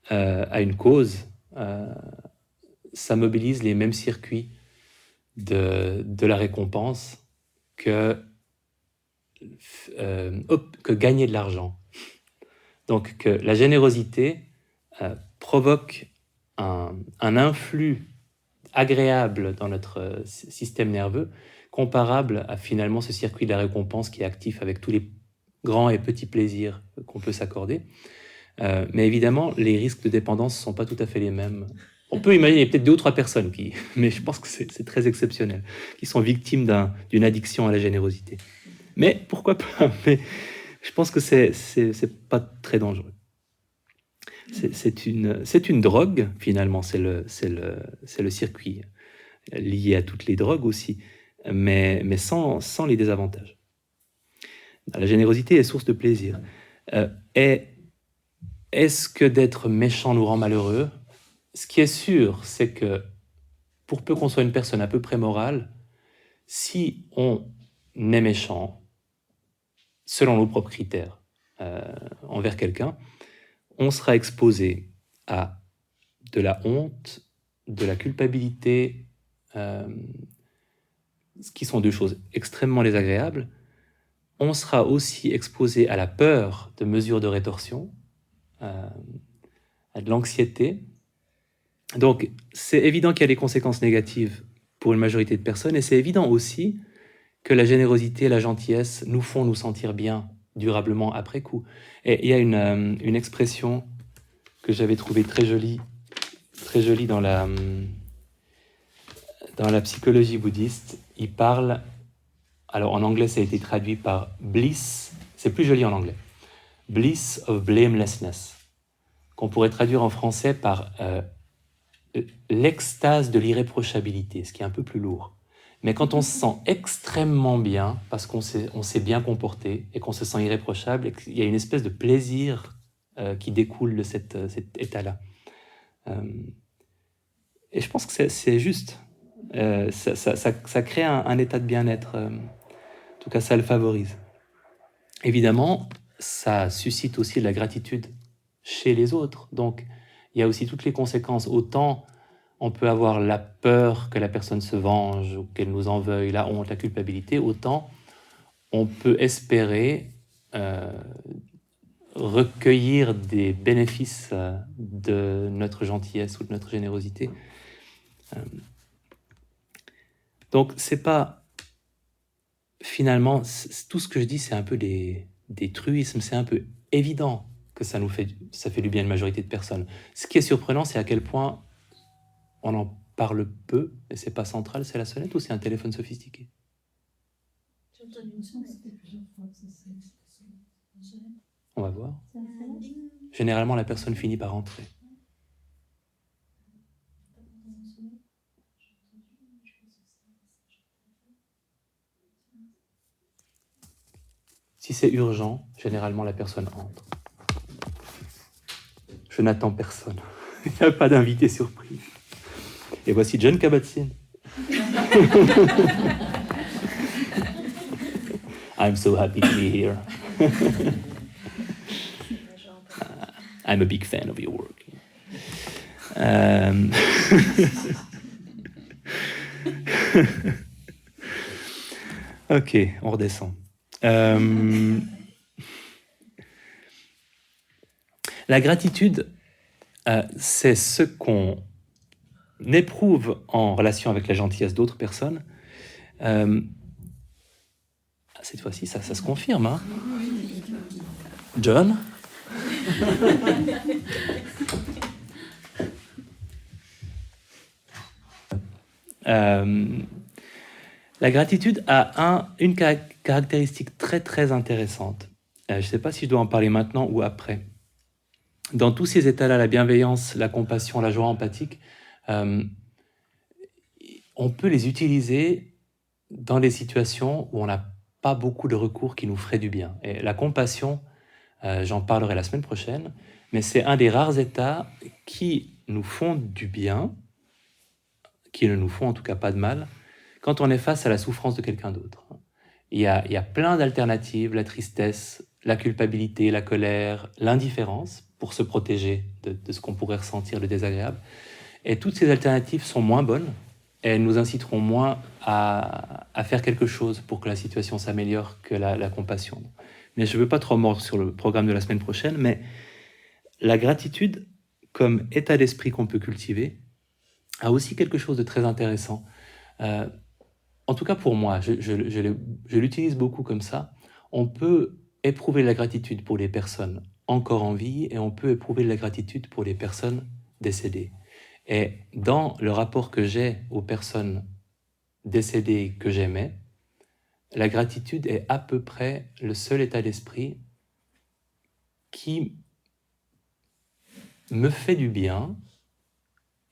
à une cause, ça mobilise les mêmes circuits de la récompense que gagner de l'argent. Donc que la générosité provoque un influx agréable dans notre système nerveux, comparable à finalement ce circuit de la récompense qui est actif avec tous les grands et petits plaisirs qu'on peut s'accorder. Mais évidemment, les risques de dépendance ne sont pas tout à fait les mêmes. On peut imaginer peut-être 2 ou 3 personnes, mais je pense que c'est très exceptionnel, qui sont victimes d'une addiction à la générosité. Mais pourquoi pas? Mais je pense que c'est pas très dangereux. C'est une drogue, finalement, c'est le circuit lié à toutes les drogues aussi, mais sans les désavantages. La générosité est source de plaisir. Est-ce que d'être méchant nous rend malheureux? Ce qui est sûr, c'est que pour peu qu'on soit une personne à peu près morale, si on est méchant, selon nos propres critères, envers quelqu'un, on sera exposé à de la honte, de la culpabilité, ce qui sont 2 choses extrêmement désagréables. On sera aussi exposé à la peur de mesures de rétorsion, à de l'anxiété. Donc, c'est évident qu'il y a des conséquences négatives pour une majorité de personnes, et c'est évident aussi que la générosité et la gentillesse nous font nous sentir bien durablement après coup. Et il y a une expression que j'avais trouvée très jolie dans la psychologie bouddhiste. Il parle, alors en anglais ça a été traduit par bliss, c'est plus joli en anglais, bliss of blamelessness, qu'on pourrait traduire en français par l'extase de l'irréprochabilité, ce qui est un peu plus lourd. Mais quand on se sent extrêmement bien, parce qu'on s'est bien comporté et qu'on se sent irréprochable, il y a une espèce de plaisir qui découle de cet état-là. Et je pense que c'est juste. Ça crée un état de bien-être. En tout cas, ça le favorise. Évidemment, ça suscite aussi de la gratitude chez les autres. Donc, il y a aussi toutes les conséquences. Autant on peut avoir la peur que la personne se venge ou qu'elle nous en veuille, la honte, la culpabilité, autant on peut espérer recueillir des bénéfices de notre gentillesse ou de notre générosité. Donc, c'est pas... Finalement, tout ce que je dis, c'est un peu des truismes, c'est un peu évident que ça fait du bien à une majorité de personnes. Ce qui est surprenant, c'est à quel point on en parle peu, et c'est pas central, c'est la sonnette ou c'est un téléphone sophistiqué? On va voir. Généralement, la personne finit par rentrer. Si c'est urgent, généralement, la personne entre. Je n'attends personne. Il n'y a pas d'invité surprise. Et voici John Kabat-Zinn. I'm so happy to be here. I'm a big fan of your work. Ok, on redescend. La gratitude, c'est ce qu'on éprouve en relation avec la gentillesse d'autres personnes. Cette fois-ci, ça se confirme. Hein? John? La gratitude a une caractéristique très très intéressante. Je ne sais pas si je dois en parler maintenant ou après. Dans tous ces états-là, la bienveillance, la compassion, la joie empathique, on peut les utiliser dans des situations où on n'a pas beaucoup de recours qui nous feraient du bien. Et la compassion, J'en parlerai la semaine prochaine, mais c'est un des rares états qui nous font du bien, qui ne nous font en tout cas pas de mal, quand on est face à la souffrance de quelqu'un d'autre. Il y a plein d'alternatives, la tristesse, la culpabilité, la colère, l'indifférence, pour se protéger de ce qu'on pourrait ressentir de désagréable. Et toutes ces alternatives sont moins bonnes, et elles nous inciteront moins à faire quelque chose pour que la situation s'améliore que la compassion. Mais je ne veux pas trop mordre sur le programme de la semaine prochaine, mais la gratitude, comme état d'esprit qu'on peut cultiver, a aussi quelque chose de très intéressant. En tout cas pour moi, je l'utilise beaucoup comme ça. On peut éprouver la gratitude pour les personnes encore en vie et on peut éprouver la gratitude pour les personnes décédées. Et dans le rapport que j'ai aux personnes décédées que j'aimais, la gratitude est à peu près le seul état d'esprit qui me fait du bien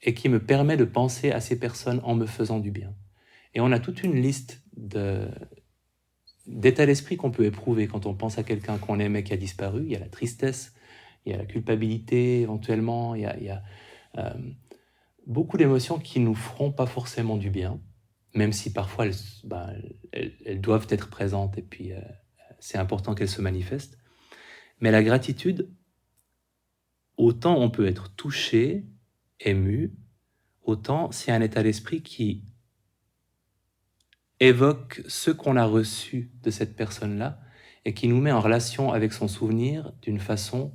et qui me permet de penser à ces personnes en me faisant du bien. Et on a toute une liste d'états d'esprit qu'on peut éprouver quand on pense à quelqu'un qu'on aimait qui a disparu. Il y a la tristesse, il y a la culpabilité éventuellement, il y a beaucoup d'émotions qui nous feront pas forcément du bien, même si parfois elles doivent être présentes et puis c'est important qu'elles se manifestent. Mais la gratitude, autant on peut être touché, ému, autant c'est un état d'esprit qui évoque ce qu'on a reçu de cette personne-là et qui nous met en relation avec son souvenir d'une façon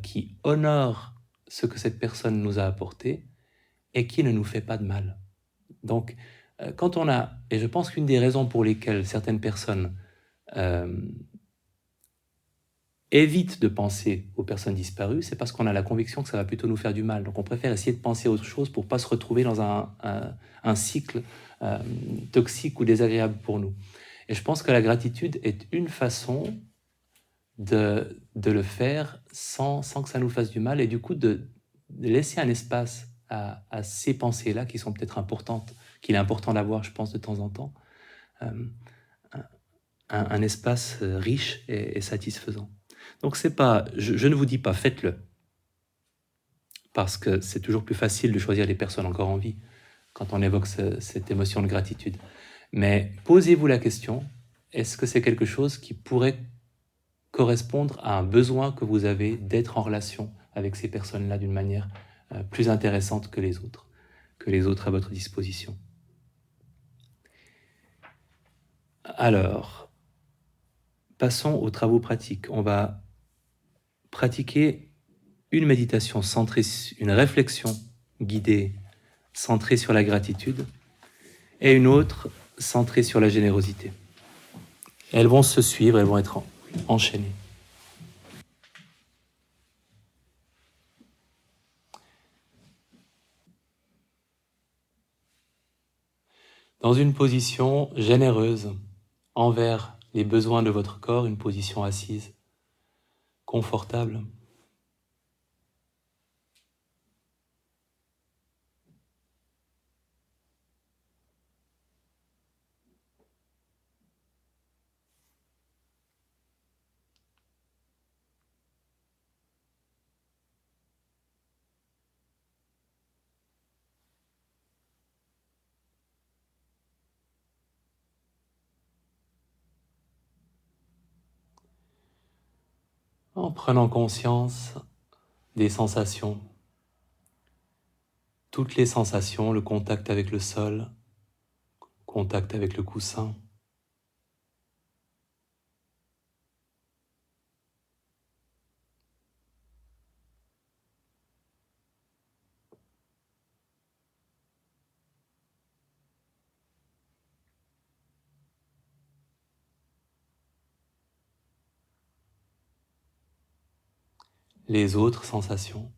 qui honore ce que cette personne nous a apporté et qui ne nous fait pas de mal. Donc, quand on a, et je pense qu'une des raisons pour lesquelles certaines personnes évitent de penser aux personnes disparues, c'est parce qu'on a la conviction que ça va plutôt nous faire du mal. Donc on préfère essayer de penser à autre chose pour ne pas se retrouver dans un cycle toxique ou désagréable pour nous. Et je pense que la gratitude est une façon de le faire sans que ça nous fasse du mal et du coup de laisser un espace à ces pensées-là qui sont peut-être importantes, qu'il est important d'avoir, je pense, de temps en temps, un espace riche et satisfaisant. Donc c'est pas, je ne vous dis pas faites-le, parce que c'est toujours plus facile de choisir les personnes encore en vie quand on évoque cette émotion de gratitude. Mais posez-vous la question, est-ce que c'est quelque chose qui pourrait correspondre à un besoin que vous avez d'être en relation avec ces personnes-là d'une manière plus intéressante que les autres à votre disposition. Alors, passons aux travaux pratiques. On va pratiquer une méditation centrée, une réflexion guidée centrée sur la gratitude et une autre centrée sur la générosité. Elles vont se suivre, elles vont être enchaînées. Dans une position généreuse envers les besoins de votre corps, une position assise, confortable. En prenant conscience des sensations, toutes les sensations, le contact avec le sol, contact avec le coussin, les autres sensations.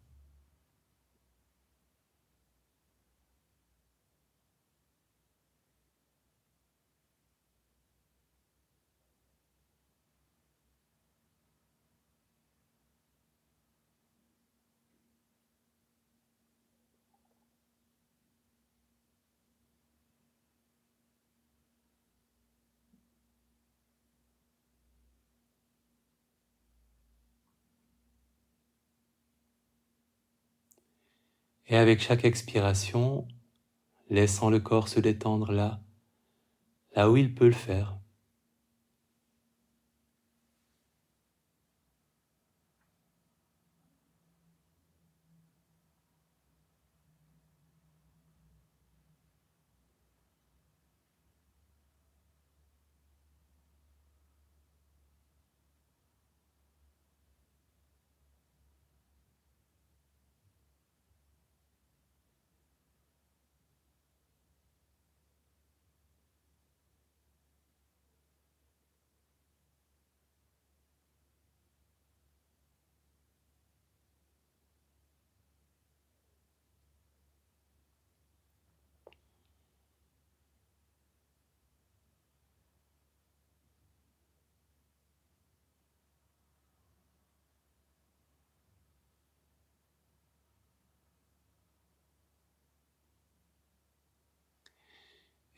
Et avec chaque expiration, laissant le corps se détendre là où il peut le faire.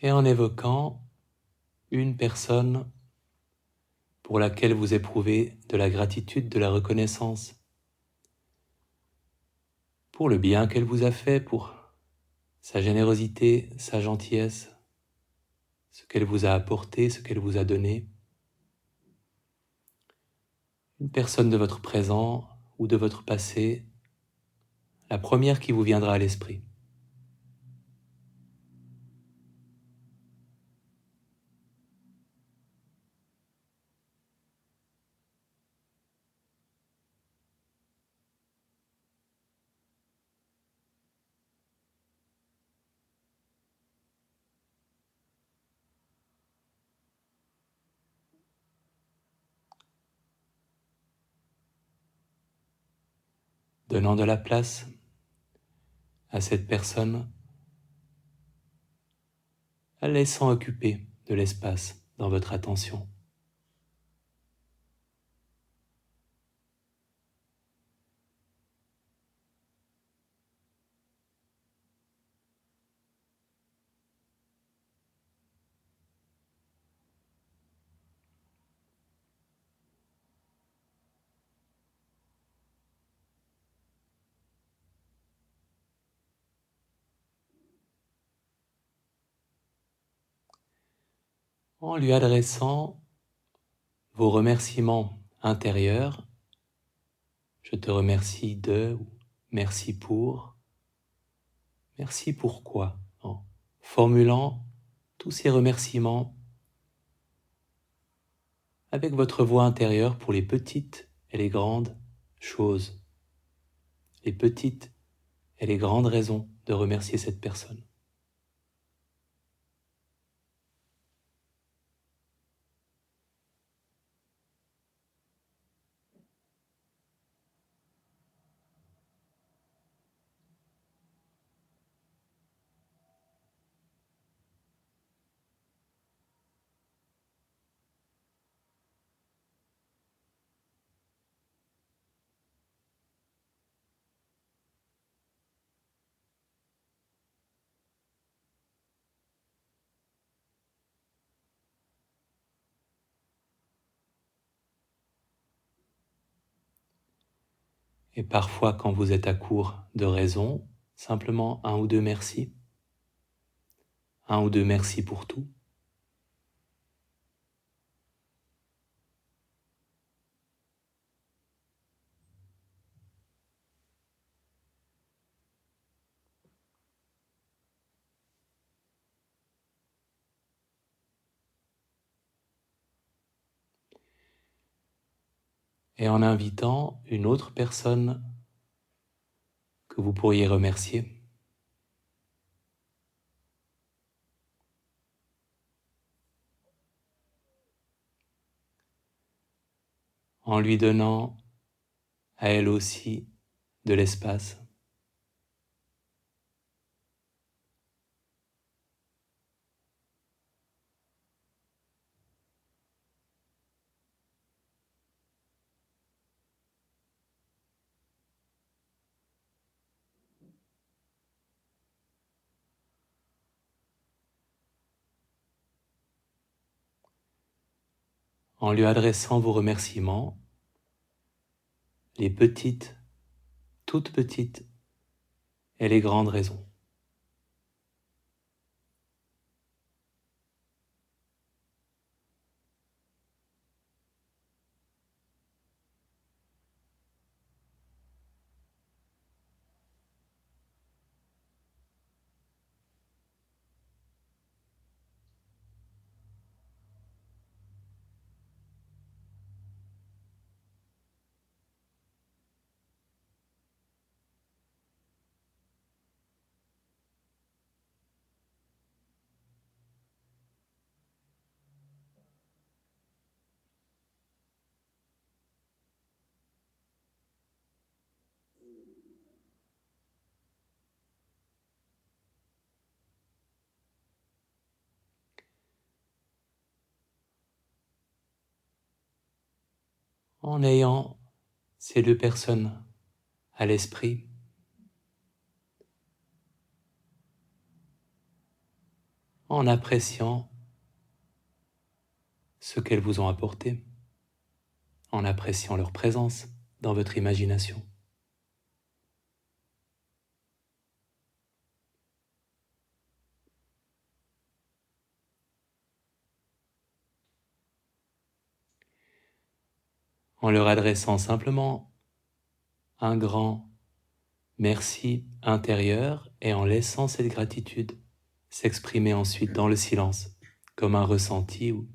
Et en évoquant une personne pour laquelle vous éprouvez de la gratitude, de la reconnaissance, pour le bien qu'elle vous a fait, pour sa générosité, sa gentillesse, ce qu'elle vous a apporté, ce qu'elle vous a donné. Une personne de votre présent ou de votre passé, la première qui vous viendra à l'esprit. Donnant de la place à cette personne, la laissant occuper de l'espace dans votre attention. En lui adressant vos remerciements intérieurs. Je te remercie de, ou merci pour, merci pourquoi, en formulant tous ces remerciements avec votre voix intérieure pour les petites et les grandes choses, les petites et les grandes raisons de remercier cette personne. Et parfois, quand vous êtes à court de raisons, simplement un ou deux merci. Un ou deux merci pour tout. Et en invitant une autre personne que vous pourriez remercier. En lui donnant à elle aussi de l'espace. En lui adressant vos remerciements, les petites, toutes petites et les grandes raisons. En ayant ces deux personnes à l'esprit, en appréciant ce qu'elles vous ont apporté, en appréciant leur présence dans votre imagination. En leur adressant simplement un grand merci intérieur et en laissant cette gratitude s'exprimer ensuite dans le silence, comme un ressenti ou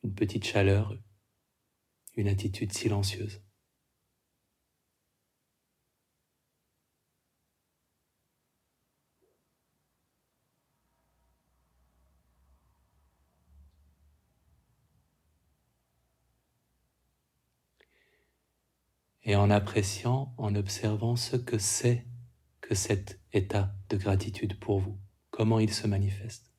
une petite chaleur, une attitude silencieuse. Et en appréciant, en observant ce que c'est que cet état de gratitude pour vous, comment il se manifeste.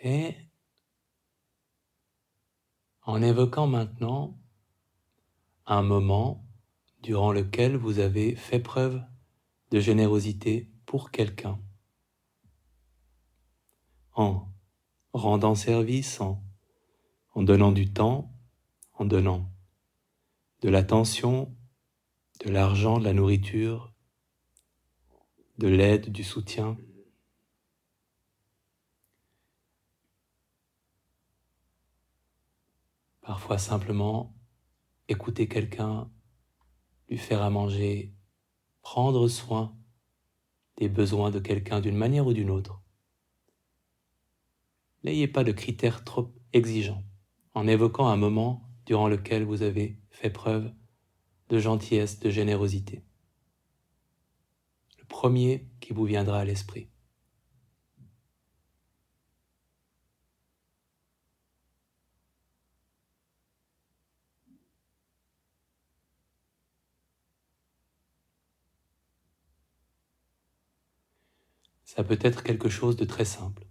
Et en évoquant maintenant un moment durant lequel vous avez fait preuve de générosité pour quelqu'un, en rendant service, en donnant du temps, en donnant de l'attention, de l'argent, de la nourriture, de l'aide, du soutien. Parfois simplement écouter quelqu'un, lui faire à manger, prendre soin des besoins de quelqu'un d'une manière ou d'une autre. N'ayez pas de critères trop exigeants, en évoquant un moment durant lequel vous avez fait preuve de gentillesse, de générosité. Le premier qui vous viendra à l'esprit. Ça peut être quelque chose de très simple.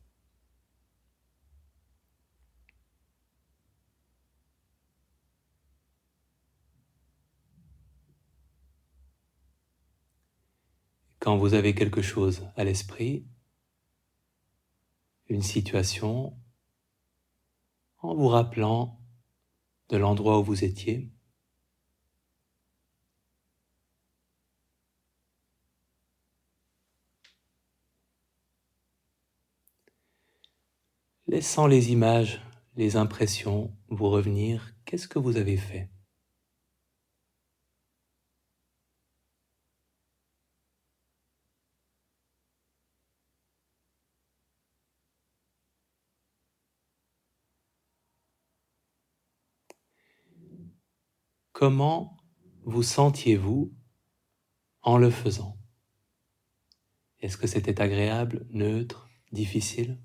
Quand vous avez quelque chose à l'esprit, une situation, en vous rappelant de l'endroit où vous étiez, laissant les images, les impressions vous revenir, qu'est-ce que vous avez fait ? Comment vous sentiez-vous en le faisant ? Est-ce que c'était agréable, neutre, difficile ?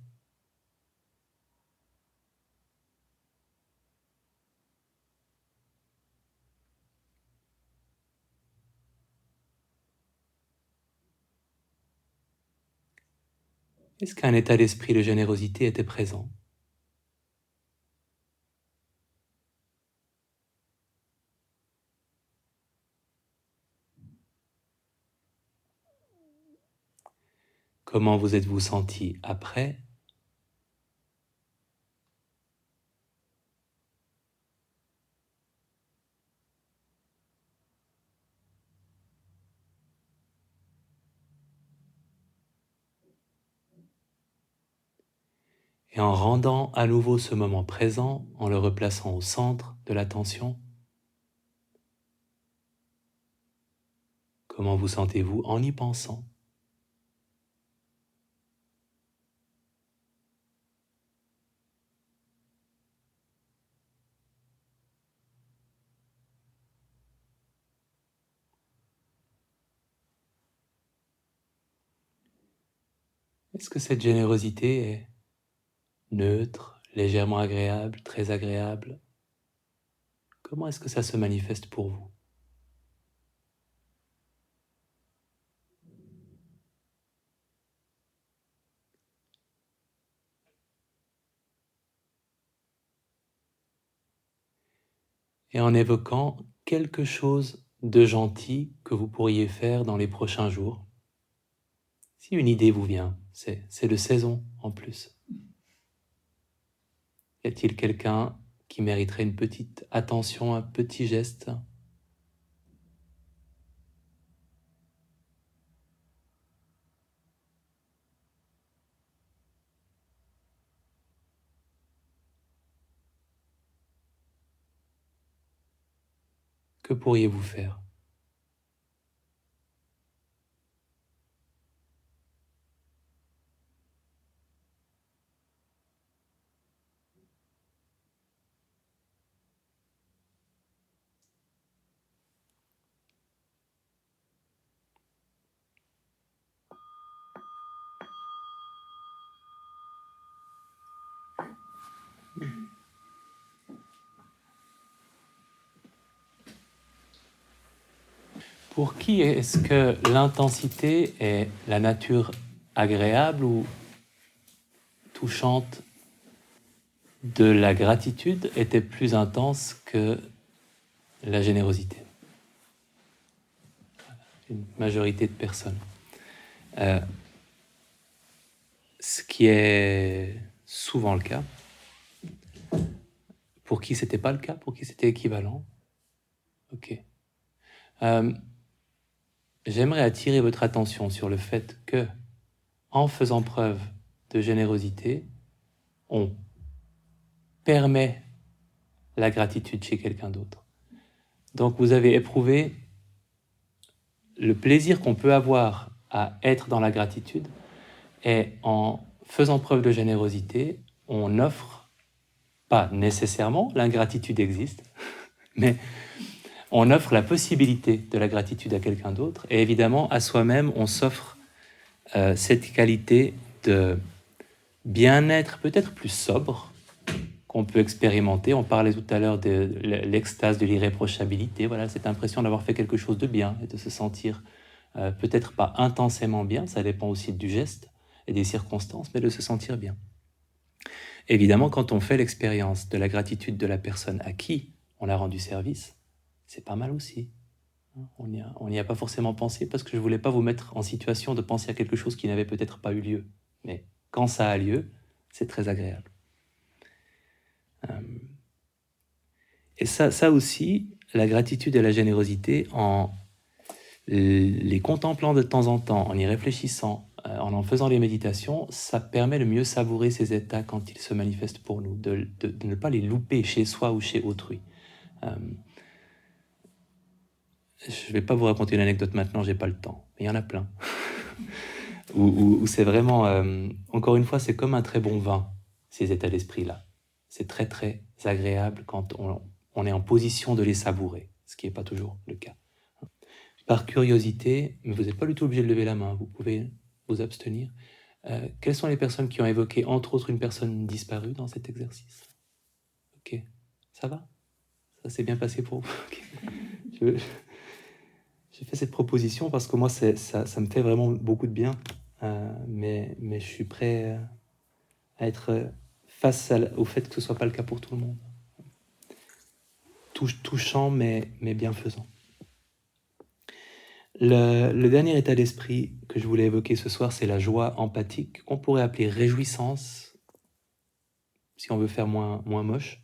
est-ce qu'un état d'esprit de générosité était présent? Comment vous êtes-vous senti après? Et en rendant à nouveau ce moment présent, en le replaçant au centre de l'attention, comment vous sentez-vous en y pensant? Est-ce que cette générosité est neutre, légèrement agréable, très agréable? Comment est-ce que ça se manifeste pour vous? Et en évoquant quelque chose de gentil que vous pourriez faire dans les prochains jours. Si une idée vous vient, c'est de saison en plus. Y a-t-il quelqu'un qui mériterait une petite attention, un petit geste? Que pourriez-vous faire? Pour qui est-ce que l'intensité est la nature agréable ou touchante de la gratitude était plus intense que la générosité? Une majorité de personnes. Ce qui est souvent le cas. Pour qui c'était pas le cas? Pour qui c'était équivalent? Ok. J'aimerais attirer votre attention sur le fait que, en faisant preuve de générosité, on permet la gratitude chez quelqu'un d'autre. Donc vous avez éprouvé le plaisir qu'on peut avoir à être dans la gratitude, et en faisant preuve de générosité, on offre, pas nécessairement, l'ingratitude existe, mais on offre la possibilité de la gratitude à quelqu'un d'autre, et évidemment, à soi-même, on s'offre cette qualité de bien-être peut-être plus sobre qu'on peut expérimenter. On parlait tout à l'heure de l'extase de l'irréprochabilité, voilà, cette impression d'avoir fait quelque chose de bien et de se sentir peut-être pas intensément bien, ça dépend aussi du geste et des circonstances, mais de se sentir bien. Évidemment, quand on fait l'expérience de la gratitude de la personne à qui on a rendu service, c'est pas mal aussi. On n'y a pas forcément pensé parce que je ne voulais pas vous mettre en situation de penser à quelque chose qui n'avait peut-être pas eu lieu. Mais quand ça a lieu, c'est très agréable. Et ça aussi, la gratitude et la générosité, en les contemplant de temps en temps, en y réfléchissant, en faisant les méditations, ça permet de mieux savourer ces états quand ils se manifestent pour nous, de ne pas les louper chez soi ou chez autrui. Je ne vais pas vous raconter une anecdote maintenant, j'ai pas le temps, mais il y en a plein. où c'est vraiment, encore une fois, c'est comme un très bon vin, ces états d'esprit-là. C'est très très agréable quand on est en position de les savourer, ce qui n'est pas toujours le cas. Par curiosité, mais vous n'êtes pas du tout obligé de lever la main, vous pouvez vous abstenir. Quelles sont les personnes qui ont évoqué, entre autres, une personne disparue dans cet exercice? Ok, ça va? Ça s'est bien passé pour vous? Okay. J'ai fait cette proposition parce que moi, ça me fait vraiment beaucoup de bien mais je suis prêt à être face au fait que ce ne soit pas le cas pour tout le monde. Touchant, mais bienfaisant. Le dernier état d'esprit que je voulais évoquer ce soir, c'est la joie empathique, qu'on pourrait appeler réjouissance, si on veut faire moins moche.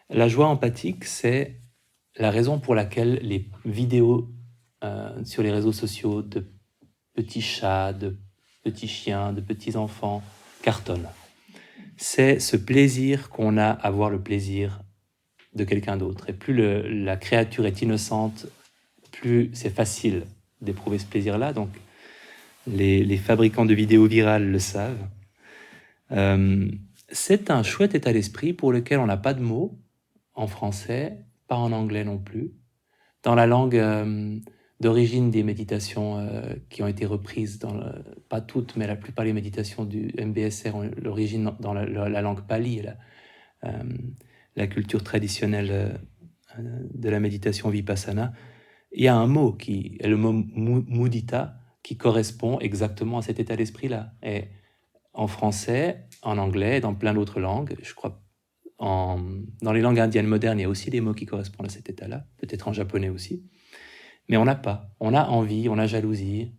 La joie empathique, c'est la raison pour laquelle les vidéos sur les réseaux sociaux de petits chats, de petits chiens, de petits enfants cartonnent. C'est ce plaisir qu'on a à voir le plaisir de quelqu'un d'autre. Et plus la créature est innocente, plus c'est facile d'éprouver ce plaisir-là. Donc, les fabricants de vidéos virales le savent. C'est un chouette état d'esprit pour lequel on n'a pas de mots en français, pas en anglais non plus. Dans la langue d'origine des méditations qui ont été reprises, pas toutes, mais la plupart des méditations du MBSR ont l'origine dans la langue pali, la culture traditionnelle de la méditation vipassana. Il y a un mot qui est le mot mudita qui correspond exactement à cet état d'esprit-là. Et en français, en anglais, dans plein d'autres langues, je crois, dans les langues indiennes modernes, il y a aussi des mots qui correspondent à cet état-là, peut-être en japonais aussi. Mais on n'a pas. On a envie, on a jalousie,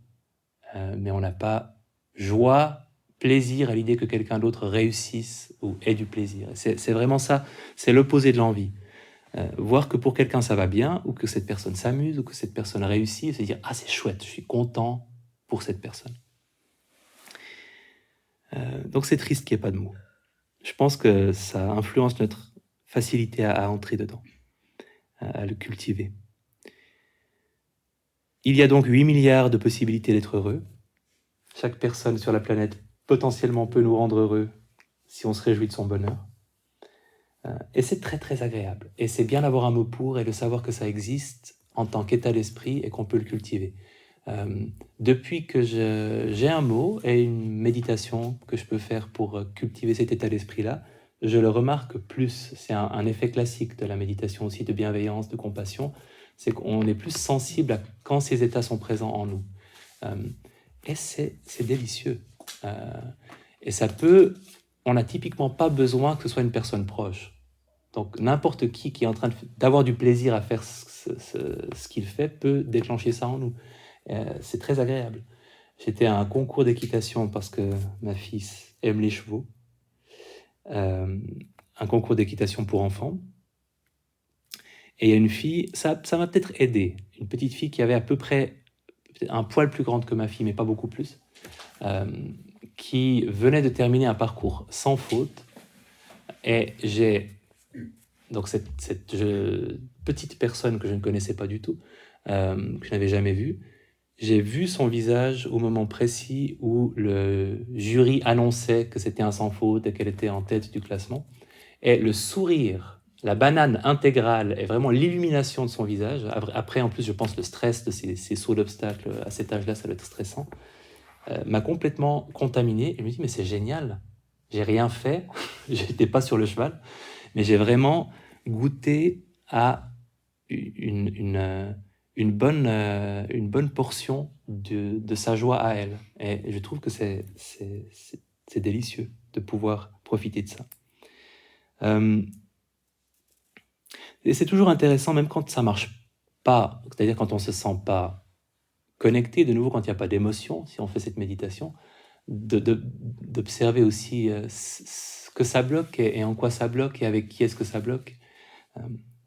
mais on n'a pas joie, plaisir à l'idée que quelqu'un d'autre réussisse ou ait du plaisir. C'est vraiment ça, c'est l'opposé de l'envie. Voir que pour quelqu'un ça va bien, ou que cette personne s'amuse, ou que cette personne réussit, et se dire « Ah, c'est chouette, je suis content pour cette personne ». Donc c'est triste qu'il n'y ait pas de mots. Je pense que ça influence notre facilité à entrer dedans, à le cultiver. Il y a donc 8 milliards de possibilités d'être heureux. Chaque personne sur la planète potentiellement peut nous rendre heureux si on se réjouit de son bonheur. Et c'est très très agréable. Et c'est bien d'avoir un mot pour et de savoir que ça existe en tant qu'état d'esprit et qu'on peut le cultiver. Depuis que j'ai un mot et une méditation que je peux faire pour cultiver cet état d'esprit-là, je le remarque plus. C'est un effet classique de la méditation aussi, de bienveillance, de compassion. C'est qu'on est plus sensible à quand ces états sont présents en nous. Et c'est délicieux. Et ça peut... On n'a typiquement pas besoin que ce soit une personne proche. Donc n'importe qui est en train d'avoir du plaisir à faire ce qu'il fait peut déclencher ça en nous. C'est très agréable. J'étais à un concours d'équitation parce que ma fille aime les chevaux. Un concours d'équitation pour enfants. Et il y a une fille, ça m'a peut-être aidé, une petite fille qui avait à peu près un poil plus grande que ma fille, mais pas beaucoup plus, qui venait de terminer un parcours sans faute. Et j'ai donc cette petite personne que je ne connaissais pas du tout, que je n'avais jamais vue, j'ai vu son visage au moment précis où le jury annonçait que c'était un sans faute et qu'elle était en tête du classement. Et le sourire, la banane intégrale et vraiment l'illumination de son visage, après en plus je pense le stress de ces sauts d'obstacles à cet âge-là, ça doit être stressant, m'a complètement contaminé. Et je me dis mais c'est génial, j'ai rien fait, j'étais pas sur le cheval, mais j'ai vraiment goûté à une bonne portion de sa joie à elle. Et je trouve que c'est délicieux de pouvoir profiter de ça. Et c'est toujours intéressant, même quand ça marche pas, c'est-à-dire quand on se sent pas connecté, de nouveau quand il n'y a pas d'émotion, si on fait cette méditation, d'observer aussi ce que ça bloque et en quoi ça bloque et avec qui est-ce que ça bloque.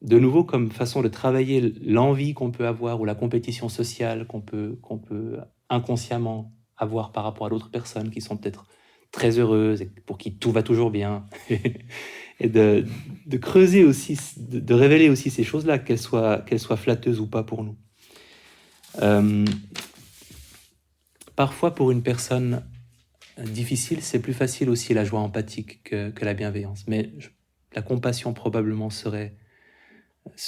De nouveau, comme façon de travailler l'envie qu'on peut avoir ou la compétition sociale qu'on peut inconsciemment avoir par rapport à d'autres personnes qui sont peut-être très heureuses et pour qui tout va toujours bien. Et de creuser aussi, de révéler aussi ces choses-là, qu'elles soient flatteuses ou pas pour nous. Parfois, pour une personne difficile, c'est plus facile aussi la joie empathique que la bienveillance. Mais la compassion probablement serait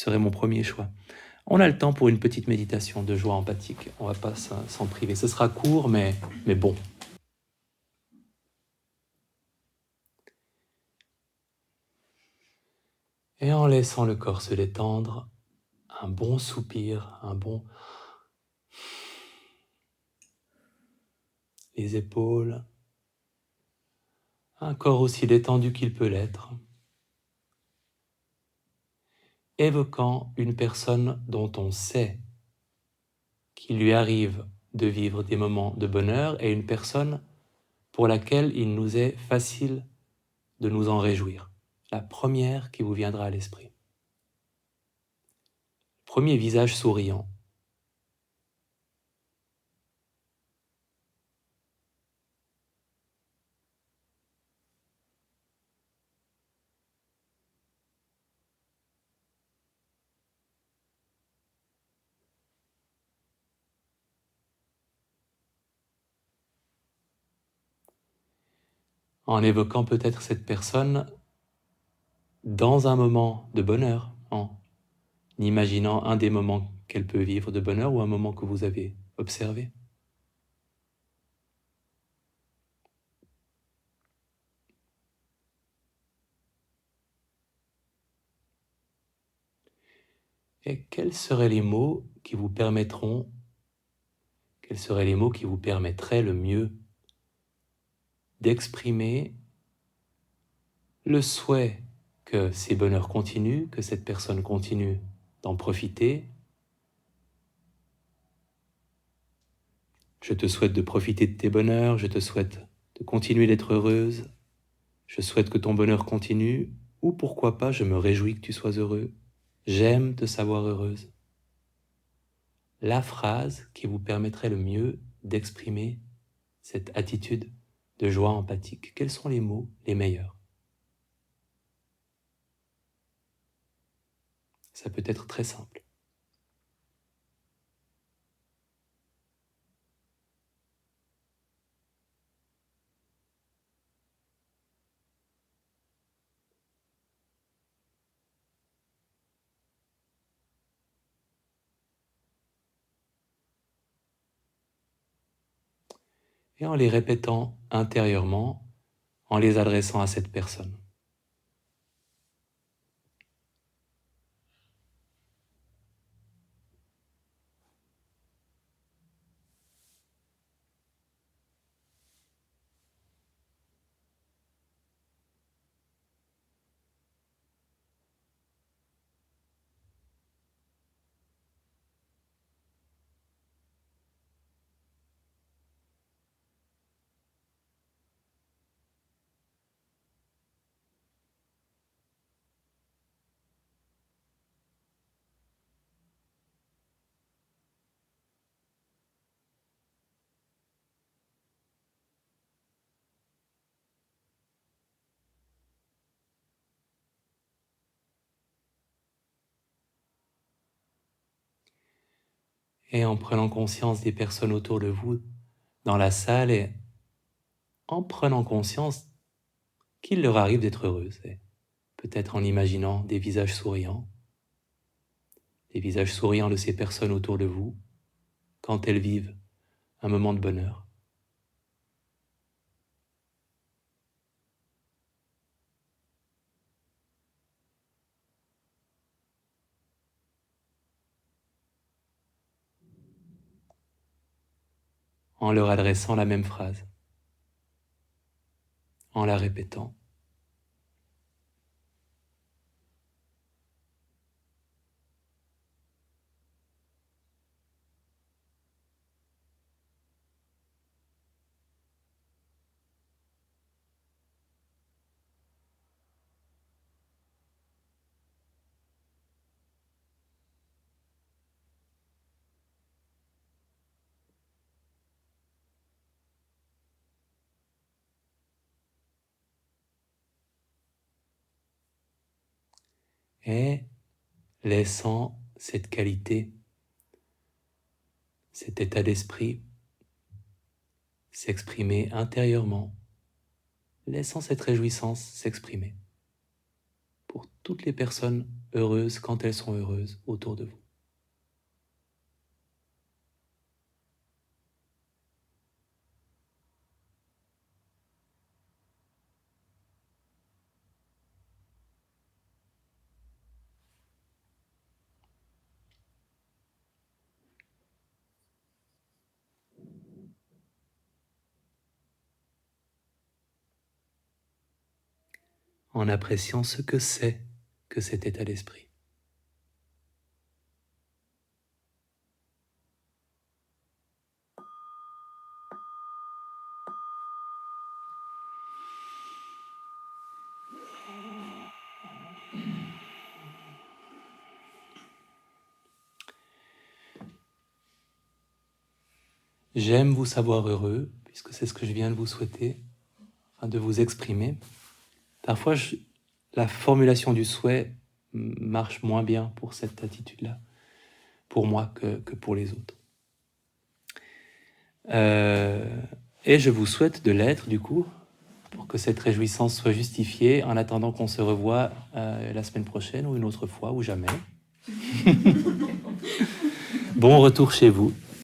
mon premier choix. On a le temps pour une petite méditation de joie empathique. On ne va pas s'en priver. Ce sera court, mais bon. Et en laissant le corps se détendre, un bon soupir, un bon... les épaules, un corps aussi détendu qu'il peut l'être, évoquant une personne dont on sait qu'il lui arrive de vivre des moments de bonheur et une personne pour laquelle il nous est facile de nous en réjouir. La première qui vous viendra à l'esprit. Premier visage souriant. En évoquant peut-être cette personne dans un moment de bonheur, en imaginant un des moments qu'elle peut vivre de bonheur ou un moment que vous avez observé. Et quels seraient les mots qui vous permettront, quels seraient les mots qui vous permettraient le mieux d'exprimer le souhait que ces bonheurs continuent, que cette personne continue d'en profiter. Je te souhaite de profiter de tes bonheurs, je te souhaite de continuer d'être heureuse, je souhaite que ton bonheur continue, ou pourquoi pas, je me réjouis que tu sois heureux, j'aime te savoir heureuse. La phrase qui vous permettrait le mieux d'exprimer cette attitude de joie empathique. Quels sont les mots les meilleurs? Ça peut être très simple. Et en les répétant intérieurement, en les adressant à cette personne. Et en prenant conscience des personnes autour de vous dans la salle et en prenant conscience qu'il leur arrive d'être heureuses. Et peut-être en imaginant des visages souriants de ces personnes autour de vous quand elles vivent un moment de bonheur. En leur adressant la même phrase, en la répétant. Et laissant cette qualité, cet état d'esprit s'exprimer intérieurement, laissant cette réjouissance s'exprimer pour toutes les personnes heureuses quand elles sont heureuses autour de vous. en appréciant ce que c'est que cet état d'esprit. J'aime vous savoir heureux, puisque c'est ce que je viens de vous souhaiter, enfin de vous exprimer. Parfois, la formulation du souhait marche moins bien pour cette attitude-là, pour moi que pour les autres. Et je vous souhaite de l'être, du coup, pour que cette réjouissance soit justifiée, en attendant qu'on se revoie la semaine prochaine, ou une autre fois, ou jamais. Bon retour chez vous.